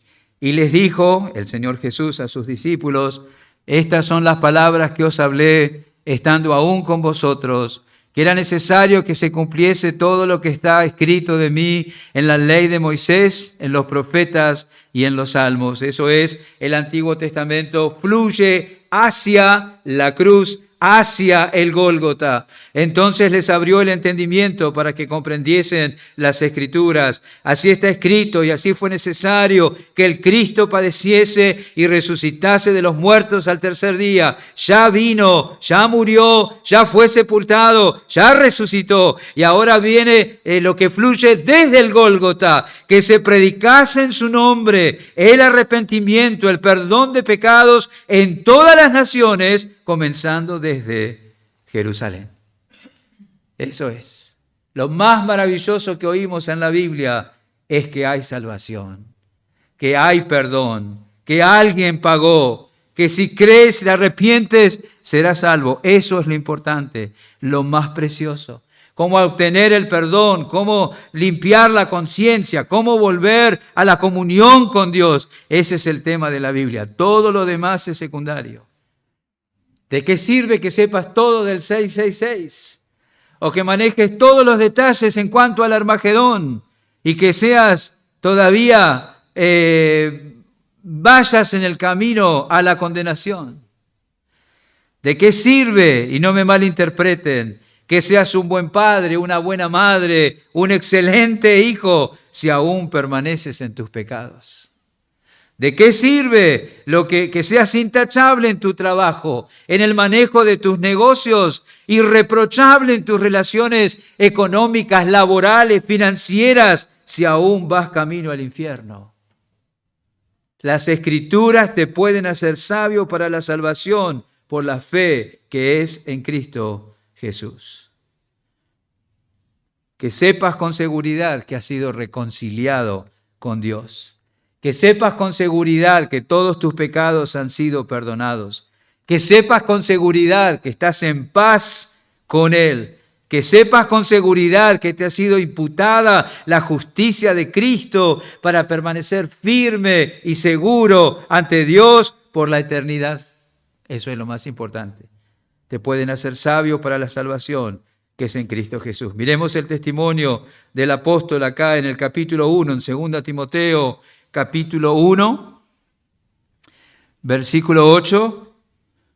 y les dijo el Señor Jesús a sus discípulos, estas son las palabras que os hablé estando aún con vosotros, que era necesario que se cumpliese todo lo que está escrito de mí en la ley de Moisés, en los profetas y en los salmos. Eso es, el Antiguo Testamento fluye hacia la cruz, hacia el Gólgota. Entonces les abrió el entendimiento para que comprendiesen las Escrituras. Así está escrito y así fue necesario que el Cristo padeciese y resucitase de los muertos al tercer día. Ya vino, ya murió, ya fue sepultado, ya resucitó. Y ahora viene lo que fluye desde el Gólgota, que se predicase en su nombre el arrepentimiento, el perdón de pecados en todas las naciones, comenzando desde Jerusalén. Eso es. Lo más maravilloso que oímos en la Biblia es que hay salvación, que hay perdón, que alguien pagó, que si crees, te arrepientes, serás salvo. Eso es lo importante, lo más precioso. Cómo obtener el perdón, cómo limpiar la conciencia, cómo volver a la comunión con Dios. Ese es el tema de la Biblia. Todo lo demás es secundario. ¿De qué sirve que sepas todo del 666? O que manejes todos los detalles en cuanto al Armagedón y que seas todavía vayas en el camino a la condenación. ¿De qué sirve, y no me malinterpreten, que seas un buen padre, una buena madre, un excelente hijo, si aún permaneces en tus pecados? ¿De qué sirve que seas intachable en tu trabajo, en el manejo de tus negocios, irreprochable en tus relaciones económicas, laborales, financieras, si aún vas camino al infierno? Las Escrituras te pueden hacer sabio para la salvación por la fe que es en Cristo Jesús. Que sepas con seguridad que has sido reconciliado con Dios. Que sepas con seguridad que todos tus pecados han sido perdonados. Que sepas con seguridad que estás en paz con Él. Que sepas con seguridad que te ha sido imputada la justicia de Cristo para permanecer firme y seguro ante Dios por la eternidad. Eso es lo más importante. Te pueden hacer sabio para la salvación que es en Cristo Jesús. Miremos el testimonio del apóstol acá en el capítulo 1, en 2 Timoteo, capítulo 1, versículo 8.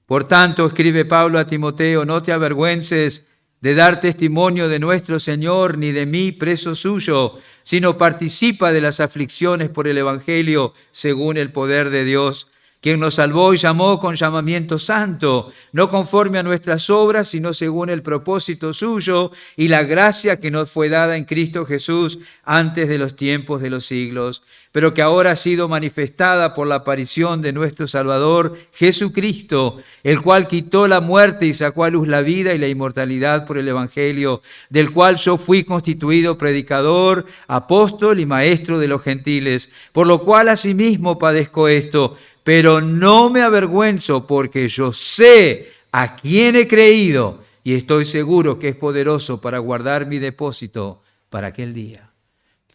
Por tanto, escribe Pablo a Timoteo, no te avergüences de dar testimonio de nuestro Señor, ni de mí, preso suyo, sino participa de las aflicciones por el Evangelio según el poder de Dios, quien nos salvó y llamó con llamamiento santo, no conforme a nuestras obras, sino según el propósito suyo y la gracia que nos fue dada en Cristo Jesús antes de los tiempos de los siglos, pero que ahora ha sido manifestada por la aparición de nuestro Salvador Jesucristo, el cual quitó la muerte y sacó a luz la vida y la inmortalidad por el Evangelio, del cual yo fui constituido predicador, apóstol y maestro de los gentiles, por lo cual asimismo padezco esto, pero no me avergüenzo porque yo sé a quién he creído y estoy seguro que es poderoso para guardar mi depósito para aquel día.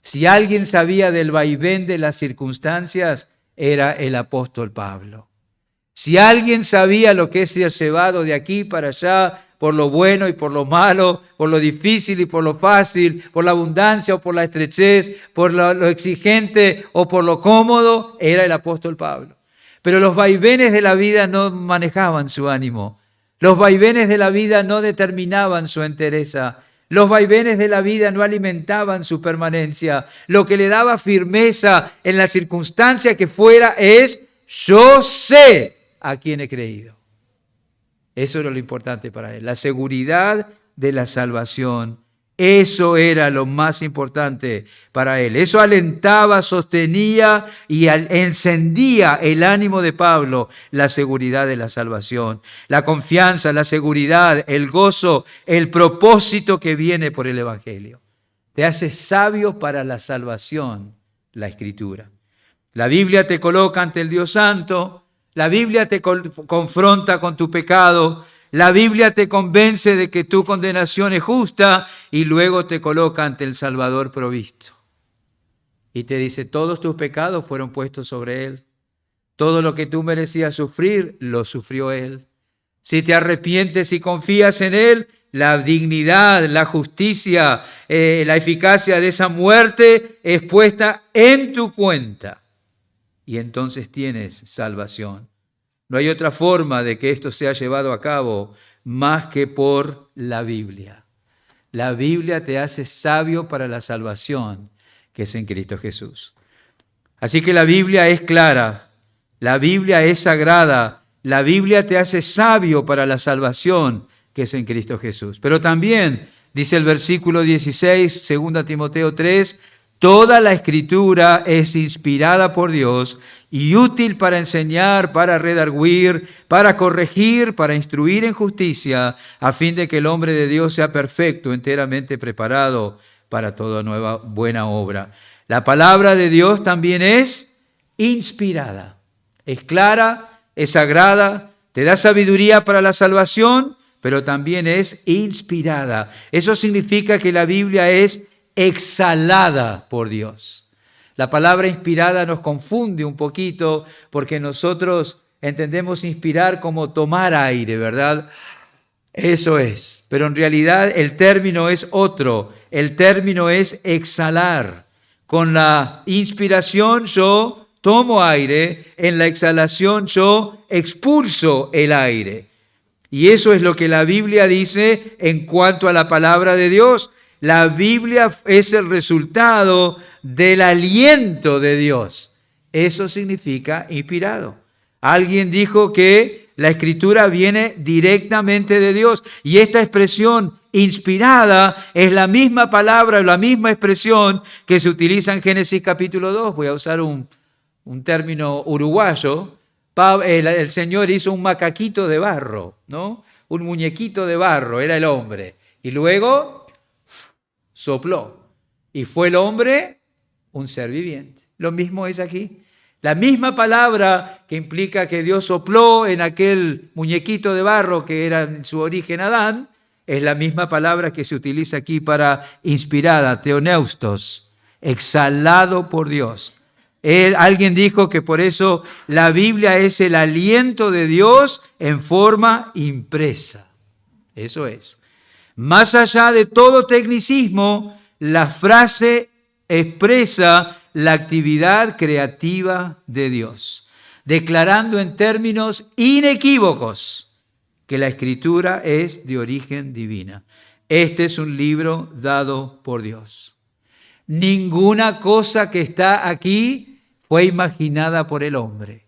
Si alguien sabía del vaivén de las circunstancias, era el apóstol Pablo. Si alguien sabía lo que es ser llevado de aquí para allá, por lo bueno y por lo malo, por lo difícil y por lo fácil, por la abundancia o por la estrechez, por lo exigente o por lo cómodo, era el apóstol Pablo. Pero los vaivenes de la vida no manejaban su ánimo. Los vaivenes de la vida no determinaban su entereza. Los vaivenes de la vida no alimentaban su permanencia. Lo que le daba firmeza en la circunstancia que fuera es, yo sé a quién he creído. Eso era lo importante para él, la seguridad de la salvación. Eso era lo más importante para él. Eso alentaba, sostenía y encendía el ánimo de Pablo, la seguridad de la salvación, la confianza, la seguridad, el gozo, el propósito que viene por el Evangelio. Te hace sabio para la salvación, la Escritura. La Biblia te coloca ante el Dios Santo, la Biblia te confronta con tu pecado, la Biblia te convence de que tu condenación es justa y luego te coloca ante el Salvador provisto. Y te dice, todos tus pecados fueron puestos sobre Él. Todo lo que tú merecías sufrir, lo sufrió Él. Si te arrepientes y confías en Él, la dignidad, la justicia, la eficacia de esa muerte es puesta en tu cuenta. Y entonces tienes salvación. No hay otra forma de que esto sea llevado a cabo más que por la Biblia. La Biblia te hace sabio para la salvación que es en Cristo Jesús. Así que la Biblia es clara, la Biblia es sagrada, la Biblia te hace sabio para la salvación que es en Cristo Jesús. Pero también, dice el versículo 16, 2 Timoteo 3, toda la Escritura es inspirada por Dios y útil para enseñar, para redarguir, para corregir, para instruir en justicia, a fin de que el hombre de Dios sea perfecto, enteramente preparado para toda nueva buena obra. La palabra de Dios también es inspirada, es clara, es sagrada, te da sabiduría para la salvación, pero también es inspirada. Eso significa que la Biblia es exhalada por Dios. La palabra inspirada nos confunde un poquito porque nosotros entendemos inspirar como tomar aire, ¿verdad? Eso es. Pero en realidad el término es otro. El término es exhalar. Con la inspiración yo tomo aire, en la exhalación yo expulso el aire. Y eso es lo que la Biblia dice en cuanto a la palabra de Dios. La Biblia es el resultado del aliento de Dios. Eso significa inspirado. Alguien dijo que la Escritura viene directamente de Dios. Y esta expresión inspirada es la misma palabra, la misma expresión que se utiliza en Génesis capítulo 2. Voy a usar un término uruguayo. El Señor hizo un macaquito de barro, ¿no? Un muñequito de barro, era el hombre. Y luego sopló. Y fue el hombre un ser viviente. Lo mismo es aquí. La misma palabra que implica que Dios sopló en aquel muñequito de barro que era en su origen Adán, es la misma palabra que se utiliza aquí para inspirada, theoneustos, exhalado por Dios. Alguien dijo que por eso la Biblia es el aliento de Dios en forma impresa. Eso es. Más allá de todo tecnicismo, la frase expresa la actividad creativa de Dios, declarando en términos inequívocos que la Escritura es de origen divina. Este es un libro dado por Dios. Ninguna cosa que está aquí fue imaginada por el hombre.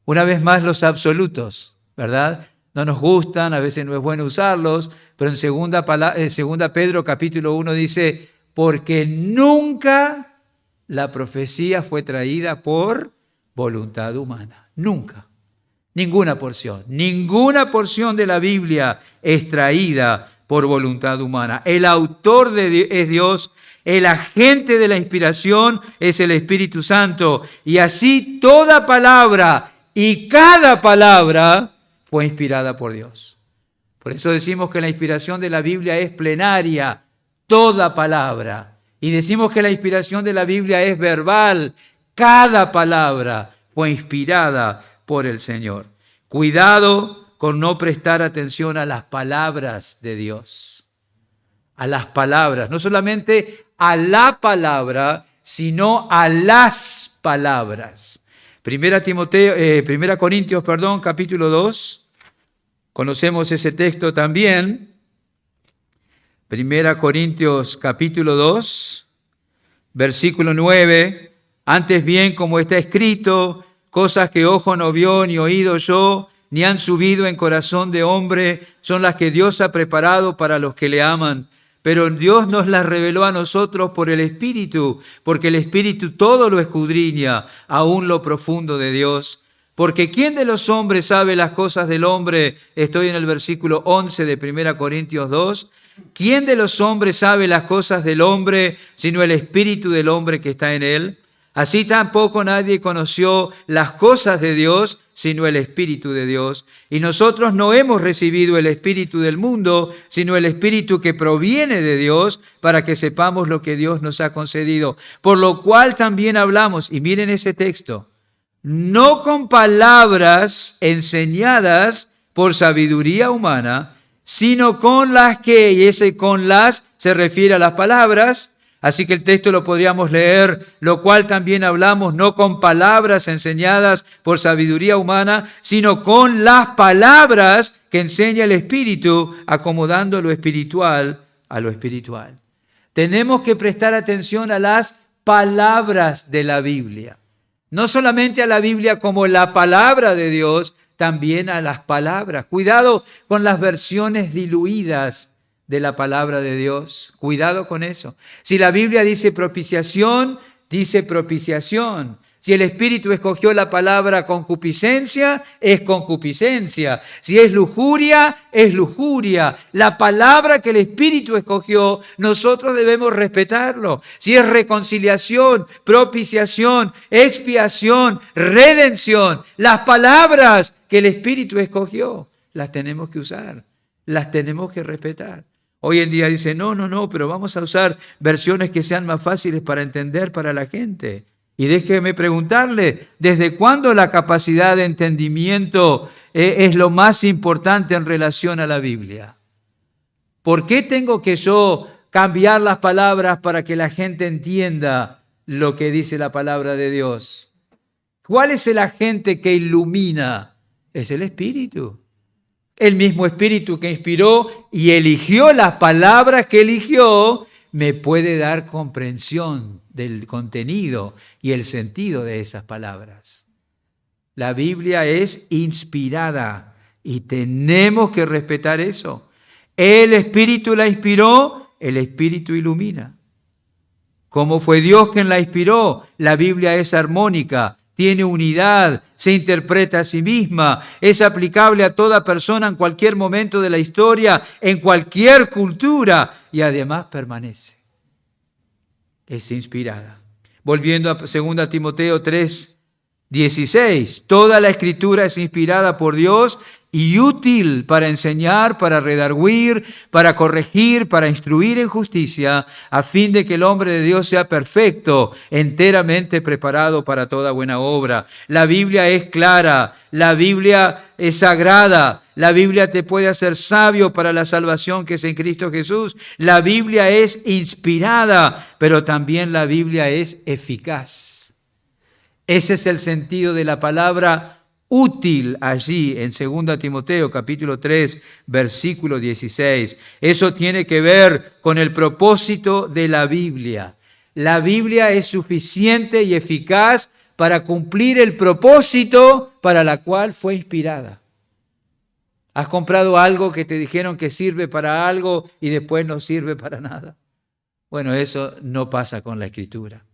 Una vez más los absolutos, ¿verdad? No nos gustan, a veces no es bueno usarlos, pero en segunda Pedro capítulo 1 dice, porque nunca la profecía fue traída por voluntad humana. Nunca. Ninguna porción de la Biblia es traída por voluntad humana. El autor es Dios, el agente de la inspiración es el Espíritu Santo. Y así toda palabra y cada palabra fue inspirada por Dios. Por eso decimos que la inspiración de la Biblia es plenaria, toda palabra. Y decimos que la inspiración de la Biblia es verbal, cada palabra fue inspirada por el Señor. Cuidado con no prestar atención a las palabras de Dios. A las palabras, no solamente a la palabra, sino a las palabras. Primera Corintios, capítulo 2. Conocemos ese texto también. Primera Corintios, capítulo 2, versículo 9. Antes bien, como está escrito, cosas que ojo no vio, ni oído oyó, ni han subido en corazón de hombre, son las que Dios ha preparado para los que le aman. Pero Dios nos las reveló a nosotros por el Espíritu, porque el Espíritu todo lo escudriña, aún lo profundo de Dios. Porque ¿quién de los hombres sabe las cosas del hombre? Estoy en el versículo 11 de 1 Corintios 2. ¿Quién de los hombres sabe las cosas del hombre, sino el Espíritu del hombre que está en él? Así tampoco nadie conoció las cosas de Dios, sino el Espíritu de Dios. Y nosotros no hemos recibido el Espíritu del mundo, sino el Espíritu que proviene de Dios, para que sepamos lo que Dios nos ha concedido. Por lo cual también hablamos, y miren ese texto, no con palabras enseñadas por sabiduría humana, sino con las que, y ese con las se refiere a las palabras. Así que el texto lo podríamos leer, lo cual también hablamos, no con palabras enseñadas por sabiduría humana, sino con las palabras que enseña el Espíritu, acomodando lo espiritual a lo espiritual. Tenemos que prestar atención a las palabras de la Biblia. No solamente a la Biblia como la palabra de Dios, también a las palabras. Cuidado con las versiones diluidas de la palabra de Dios. Cuidado con eso. Si la Biblia dice propiciación, dice propiciación. Si el Espíritu escogió la palabra concupiscencia, es concupiscencia. Si es lujuria, es lujuria. La palabra que el Espíritu escogió, nosotros debemos respetarlo. Si es reconciliación, propiciación, expiación, redención, las palabras que el Espíritu escogió, las tenemos que usar, las tenemos que respetar. Hoy en día dice, no, pero vamos a usar versiones que sean más fáciles para entender para la gente. Y déjeme preguntarle, ¿desde cuándo la capacidad de entendimiento es lo más importante en relación a la Biblia? ¿Por qué tengo que yo cambiar las palabras para que la gente entienda lo que dice la palabra de Dios? ¿Cuál es el agente que ilumina? Es el Espíritu. El mismo Espíritu que inspiró y eligió las palabras que eligió, me puede dar comprensión del contenido y el sentido de esas palabras. La Biblia es inspirada y tenemos que respetar eso. El Espíritu la inspiró, el Espíritu ilumina. Como fue Dios quien la inspiró, la Biblia es armónica, tiene unidad, se interpreta a sí misma, es aplicable a toda persona en cualquier momento de la historia, en cualquier cultura, y además permanece. Es inspirada. Volviendo a 2 Timoteo 3:16, toda la Escritura es inspirada por Dios y útil para enseñar, para redarguir, para corregir, para instruir en justicia, a fin de que el hombre de Dios sea perfecto, enteramente preparado para toda buena obra. La Biblia es clara, la Biblia es sagrada, la Biblia te puede hacer sabio para la salvación que es en Cristo Jesús. La Biblia es inspirada, pero también la Biblia es eficaz. Ese es el sentido de la palabra útil allí en 2 Timoteo capítulo 3, versículo 16. Eso tiene que ver con el propósito de la Biblia. La Biblia es suficiente y eficaz para cumplir el propósito para la cual fue inspirada. ¿Has comprado algo que te dijeron que sirve para algo y después no sirve para nada? Bueno, eso no pasa con la Escritura.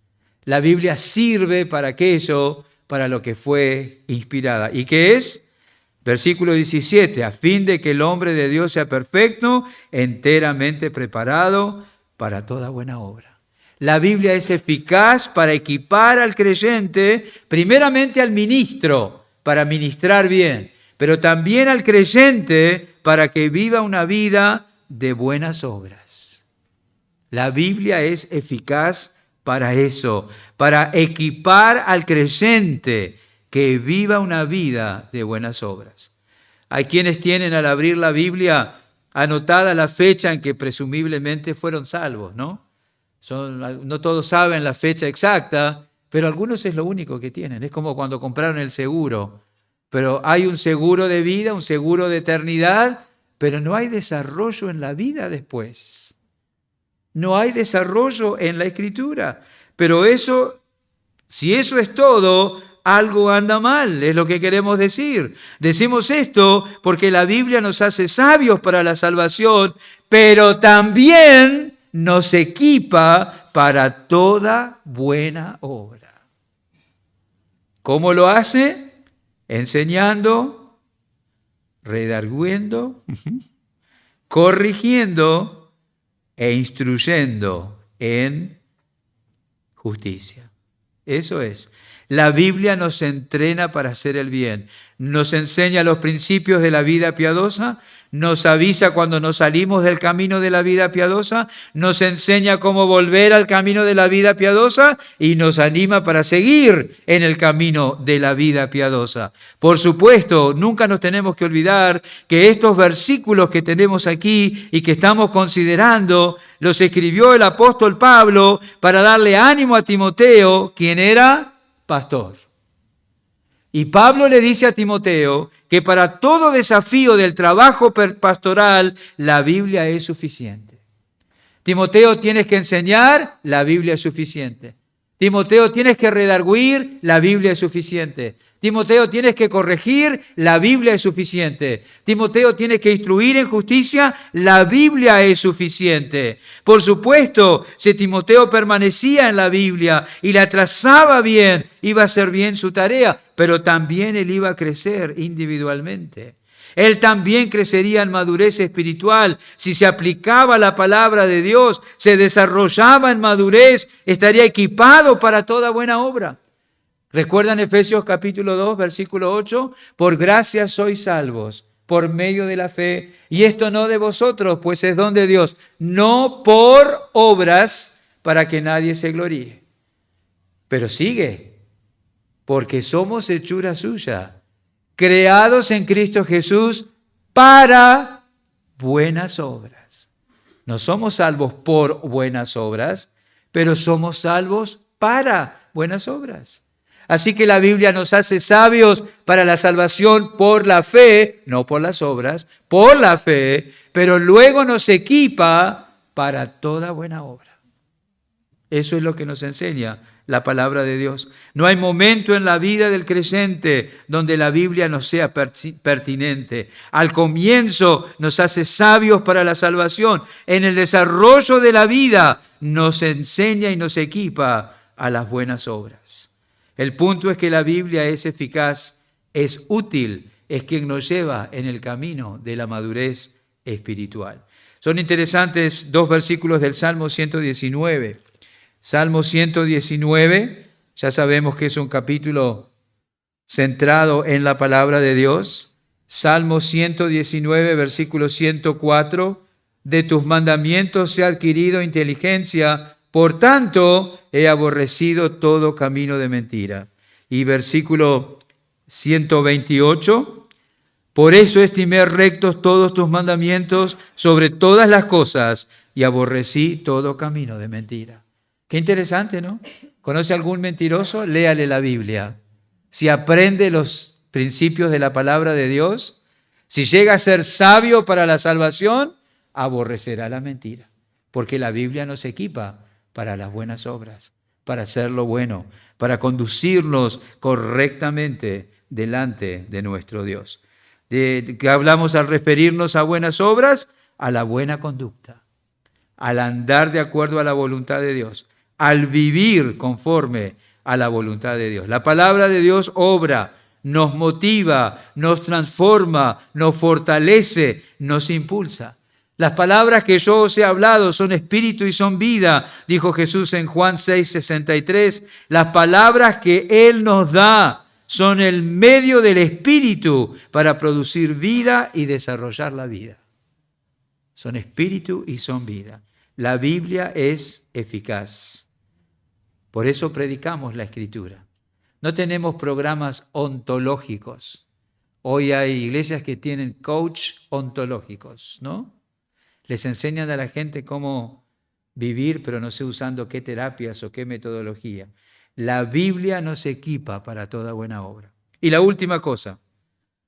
La Biblia sirve para aquello para lo que fue inspirada. ¿Y qué es? Versículo 17, a fin de que el hombre de Dios sea perfecto, enteramente preparado para toda buena obra. La Biblia es eficaz para equipar al creyente, primeramente al ministro, para ministrar bien, pero también al creyente para que viva una vida de buenas obras. La Biblia es eficaz para eso, para equipar al creyente que viva una vida de buenas obras. Hay quienes tienen al abrir la Biblia anotada la fecha en que presumiblemente fueron salvos, ¿no? No todos saben la fecha exacta, pero algunos es lo único que tienen. Es como cuando compraron el seguro. Pero hay un seguro de vida, un seguro de eternidad, pero no hay desarrollo en la vida después. No hay desarrollo en la Escritura. Pero eso, si eso es todo, algo anda mal, es lo que queremos decir. Decimos esto porque la Biblia nos hace sabios para la salvación, pero también nos equipa para toda buena obra. ¿Cómo lo hace? Enseñando, redarguyendo, corrigiendo e instruyendo en justicia. Eso es. La Biblia nos entrena para hacer el bien. Nos enseña los principios de la vida piadosa, nos avisa cuando nos salimos del camino de la vida piadosa, nos enseña cómo volver al camino de la vida piadosa y nos anima para seguir en el camino de la vida piadosa. Por supuesto, nunca nos tenemos que olvidar que estos versículos que tenemos aquí y que estamos considerando, los escribió el apóstol Pablo para darle ánimo a Timoteo, quien era pastor. Y Pablo le dice a Timoteo que para todo desafío del trabajo pastoral, la Biblia es suficiente. Timoteo, tienes que enseñar, la Biblia es suficiente. Timoteo, tienes que redarguir, la Biblia es suficiente. Timoteo, tienes que corregir, la Biblia es suficiente. Timoteo, tienes que instruir en justicia, la Biblia es suficiente. Por supuesto, si Timoteo permanecía en la Biblia y la trazaba bien, iba a hacer bien su tarea, pero también él iba a crecer individualmente. Él también crecería en madurez espiritual. Si se aplicaba la palabra de Dios, se desarrollaba en madurez, estaría equipado para toda buena obra. ¿Recuerdan Efesios capítulo 2, versículo 8? Por gracia sois salvos, por medio de la fe, y esto no de vosotros, pues es don de Dios, no por obras para que nadie se gloríe. Pero sigue, porque somos hechura suya, creados en Cristo Jesús para buenas obras. No somos salvos por buenas obras, pero somos salvos para buenas obras. Así que la Biblia nos hace sabios para la salvación por la fe, no por las obras, por la fe, pero luego nos equipa para toda buena obra. Eso es lo que nos enseña la palabra de Dios. No hay momento en la vida del creyente donde la Biblia no sea pertinente. Al comienzo nos hace sabios para la salvación. En el desarrollo de la vida nos enseña y nos equipa a las buenas obras. El punto es que la Biblia es eficaz, es útil, es quien nos lleva en el camino de la madurez espiritual. Son interesantes 2 versículos del Salmo 119. Salmo 119, ya sabemos que es un capítulo centrado en la palabra de Dios. Salmo 119, versículo 104, de tus mandamientos he adquirido inteligencia, por tanto he aborrecido todo camino de mentira. Y versículo 128, por eso estimé rectos todos tus mandamientos sobre todas las cosas y aborrecí todo camino de mentira. Qué interesante, ¿no? ¿Conoce algún mentiroso? Léale la Biblia. Si aprende los principios de la palabra de Dios, si llega a ser sabio para la salvación, aborrecerá la mentira. Porque la Biblia nos equipa para las buenas obras, para hacer lo bueno, para conducirnos correctamente delante de nuestro Dios. ¿De qué hablamos al referirnos a buenas obras? A la buena conducta, al andar de acuerdo a la voluntad de Dios, al vivir conforme a la voluntad de Dios. La palabra de Dios obra, nos motiva, nos transforma, nos fortalece, nos impulsa. Las palabras que yo os he hablado son espíritu y son vida, dijo Jesús en Juan 6:63. Las palabras que Él nos da son el medio del espíritu para producir vida y desarrollar la vida. Son espíritu y son vida. La Biblia es eficaz. Por eso predicamos la Escritura. No tenemos programas ontológicos. Hoy hay iglesias que tienen coach ontológicos, ¿no? Les enseñan a la gente cómo vivir, pero no sé usando qué terapias o qué metodología. La Biblia nos equipa para toda buena obra. Y la última cosa,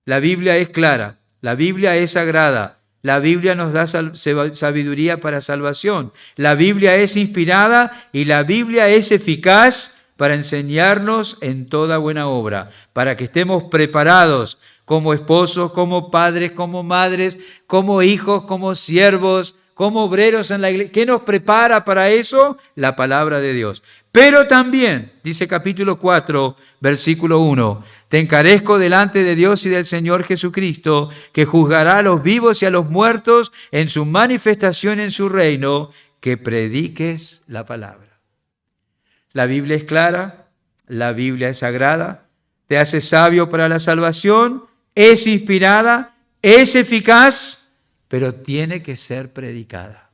la Biblia es clara, la Biblia es sagrada, la Biblia nos da sabiduría para salvación, la Biblia es inspirada y la Biblia es eficaz para enseñarnos en toda buena obra, para que estemos preparados como esposos, como padres, como madres, como hijos, como siervos, como obreros en la iglesia. ¿Qué nos prepara para eso? La palabra de Dios. Pero también, dice capítulo 4, versículo 1, te encarezco delante de Dios y del Señor Jesucristo, que juzgará a los vivos y a los muertos en su manifestación en su reino, que prediques la palabra. La Biblia es clara, la Biblia es sagrada, te hace sabio para la salvación, es inspirada, es eficaz, pero tiene que ser predicada.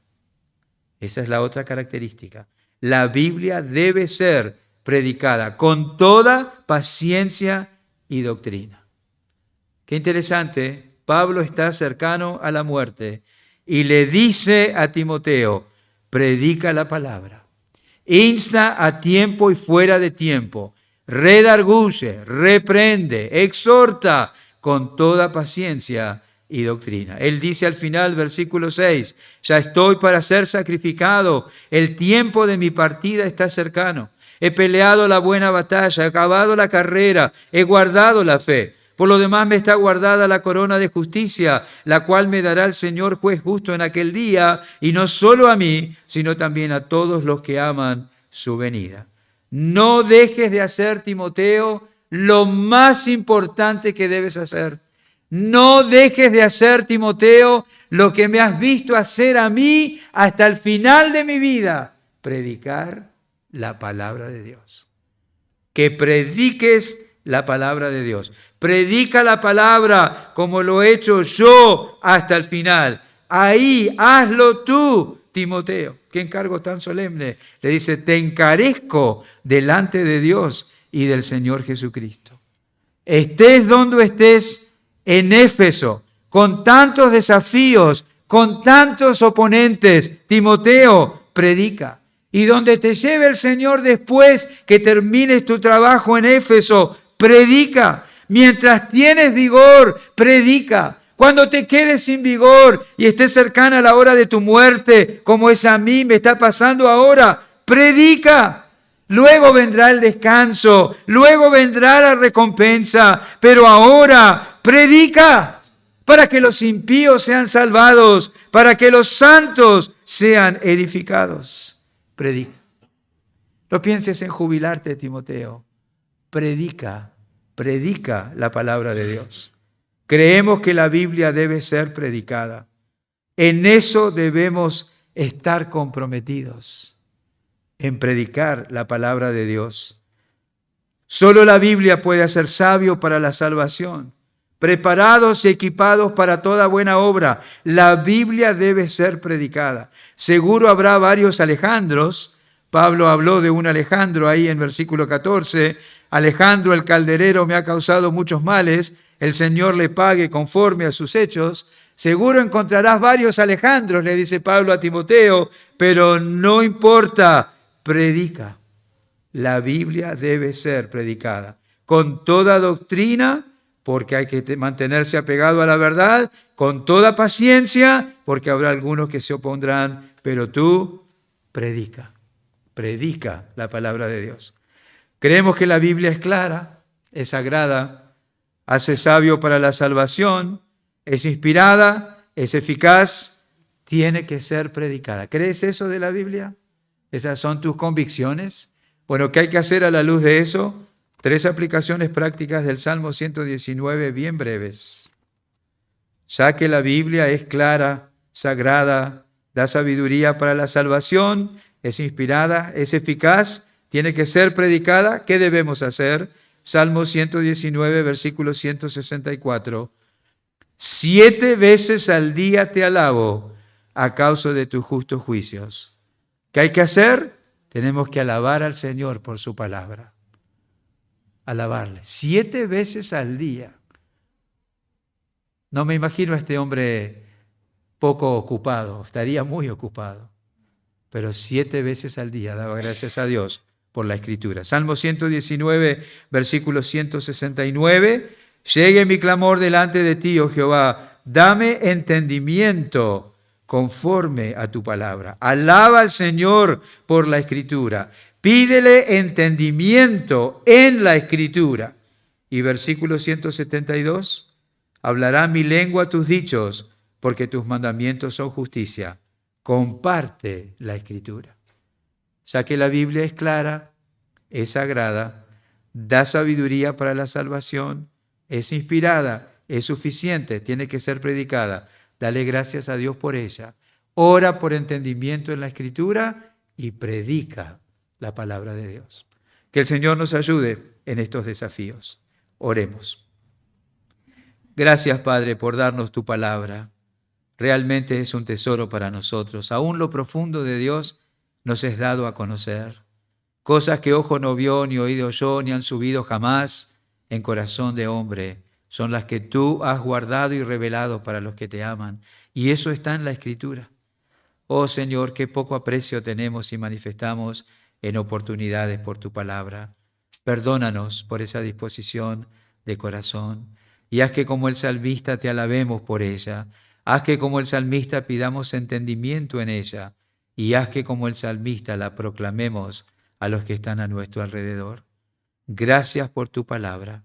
Esa es la otra característica. La Biblia debe ser predicada con toda paciencia y doctrina. Qué interesante, Pablo está cercano a la muerte y le dice a Timoteo, predica la palabra, insta a tiempo y fuera de tiempo, redarguye, reprende, exhorta con toda paciencia y doctrina. Él dice al final, versículo 6, ya estoy para ser sacrificado, el tiempo de mi partida está cercano. He peleado la buena batalla, he acabado la carrera, he guardado la fe. Por lo demás me está guardada la corona de justicia, la cual me dará el Señor juez justo en aquel día, y no solo a mí, sino también a todos los que aman su venida. No dejes de hacer, Timoteo, lo más importante que debes hacer. No dejes de hacer, Timoteo, lo que me has visto hacer a mí hasta el final de mi vida, predicar la palabra de Dios. Que prediques la palabra de Dios. Predica la palabra como lo he hecho yo hasta el final. Ahí hazlo tú, Timoteo. Qué encargo tan solemne. Le dice, te encarezco delante de Dios y del Señor Jesucristo. Estés donde estés, en Éfeso, con tantos desafíos, con tantos oponentes, Timoteo, predica. Y donde te lleve el Señor después que termines tu trabajo en Éfeso, predica. Mientras tienes vigor, predica. Cuando te quedes sin vigor y estés cercana a la hora de tu muerte, como es a mí, me está pasando ahora, predica. Luego vendrá el descanso, luego vendrá la recompensa, pero ahora predica para que los impíos sean salvados, para que los santos sean edificados. Predica. No pienses en jubilarte, Timoteo. Predica la palabra de Dios. Creemos que la Biblia debe ser predicada. En eso debemos estar comprometidos, en predicar la palabra de Dios. Solo la Biblia puede hacer sabio para la salvación, preparados y equipados para toda buena obra. La Biblia debe ser predicada. Seguro habrá varios Alejandros. Pablo habló de un Alejandro ahí en versículo 14. Alejandro el calderero me ha causado muchos males. El Señor le pague conforme a sus hechos. Seguro encontrarás varios Alejandros, le dice Pablo a Timoteo, pero no importa, predica. La Biblia debe ser predicada con toda doctrina, porque hay que mantenerse apegado a la verdad, con toda paciencia, porque habrá algunos que se opondrán, pero tú predica la palabra de Dios. Creemos que la Biblia es clara, es sagrada, hace sabio para la salvación, es inspirada, es eficaz, tiene que ser predicada. ¿Crees eso de la Biblia? ¿Esas son tus convicciones? Bueno, ¿qué hay que hacer a la luz de eso? 3 aplicaciones prácticas del Salmo 119, bien breves. Ya que la Biblia es clara, sagrada, da sabiduría para la salvación, es inspirada, es eficaz, tiene que ser predicada, ¿qué debemos hacer? Salmo 119, versículo 164. 7 veces al día te alabo a causa de tus justos juicios. ¿Qué hay que hacer? Tenemos que alabar al Señor por su palabra. Alabarle 7 veces al día. No me imagino a este hombre poco ocupado, estaría muy ocupado. Pero 7 veces al día daba gracias a Dios por la Escritura. Salmo 119, versículo 169. Llegue mi clamor delante de ti, oh Jehová, dame entendimiento conforme a tu palabra. Alaba al Señor por la Escritura. Pídele entendimiento en la Escritura. Y versículo 172. Hablará mi lengua tus dichos, porque tus mandamientos son justicia. Comparte la Escritura. Ya que la Biblia es clara, es sagrada, da sabiduría para la salvación, es inspirada, es suficiente, tiene que ser predicada. Dale gracias a Dios por ella. Ora por entendimiento en la Escritura y predica la palabra de Dios. Que el Señor nos ayude en estos desafíos. Oremos. Gracias, Padre, por darnos tu palabra. Realmente es un tesoro para nosotros. Aún lo profundo de Dios nos es dado a conocer. Cosas que ojo no vio, ni oído oyó, ni han subido jamás en corazón de hombre, son las que tú has guardado y revelado para los que te aman. Y eso está en la Escritura. Oh Señor, qué poco aprecio tenemos y manifestamos en oportunidades por tu palabra. Perdónanos por esa disposición de corazón y haz que como el salmista te alabemos por ella. Haz que como el salmista pidamos entendimiento en ella y haz que como el salmista la proclamemos a los que están a nuestro alrededor. Gracias por tu palabra.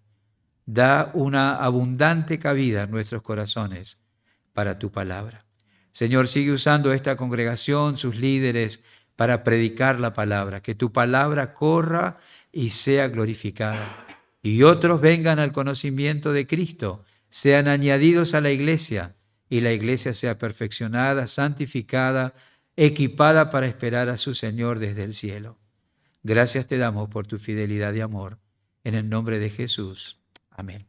Da una abundante cabida en nuestros corazones para tu palabra. Señor, sigue usando esta congregación, sus líderes, para predicar la palabra. Que tu palabra corra y sea glorificada. Y otros vengan al conocimiento de Cristo, sean añadidos a la iglesia y la iglesia sea perfeccionada, santificada, equipada para esperar a su Señor desde el cielo. Gracias te damos por tu fidelidad y amor. En el nombre de Jesús. Amén.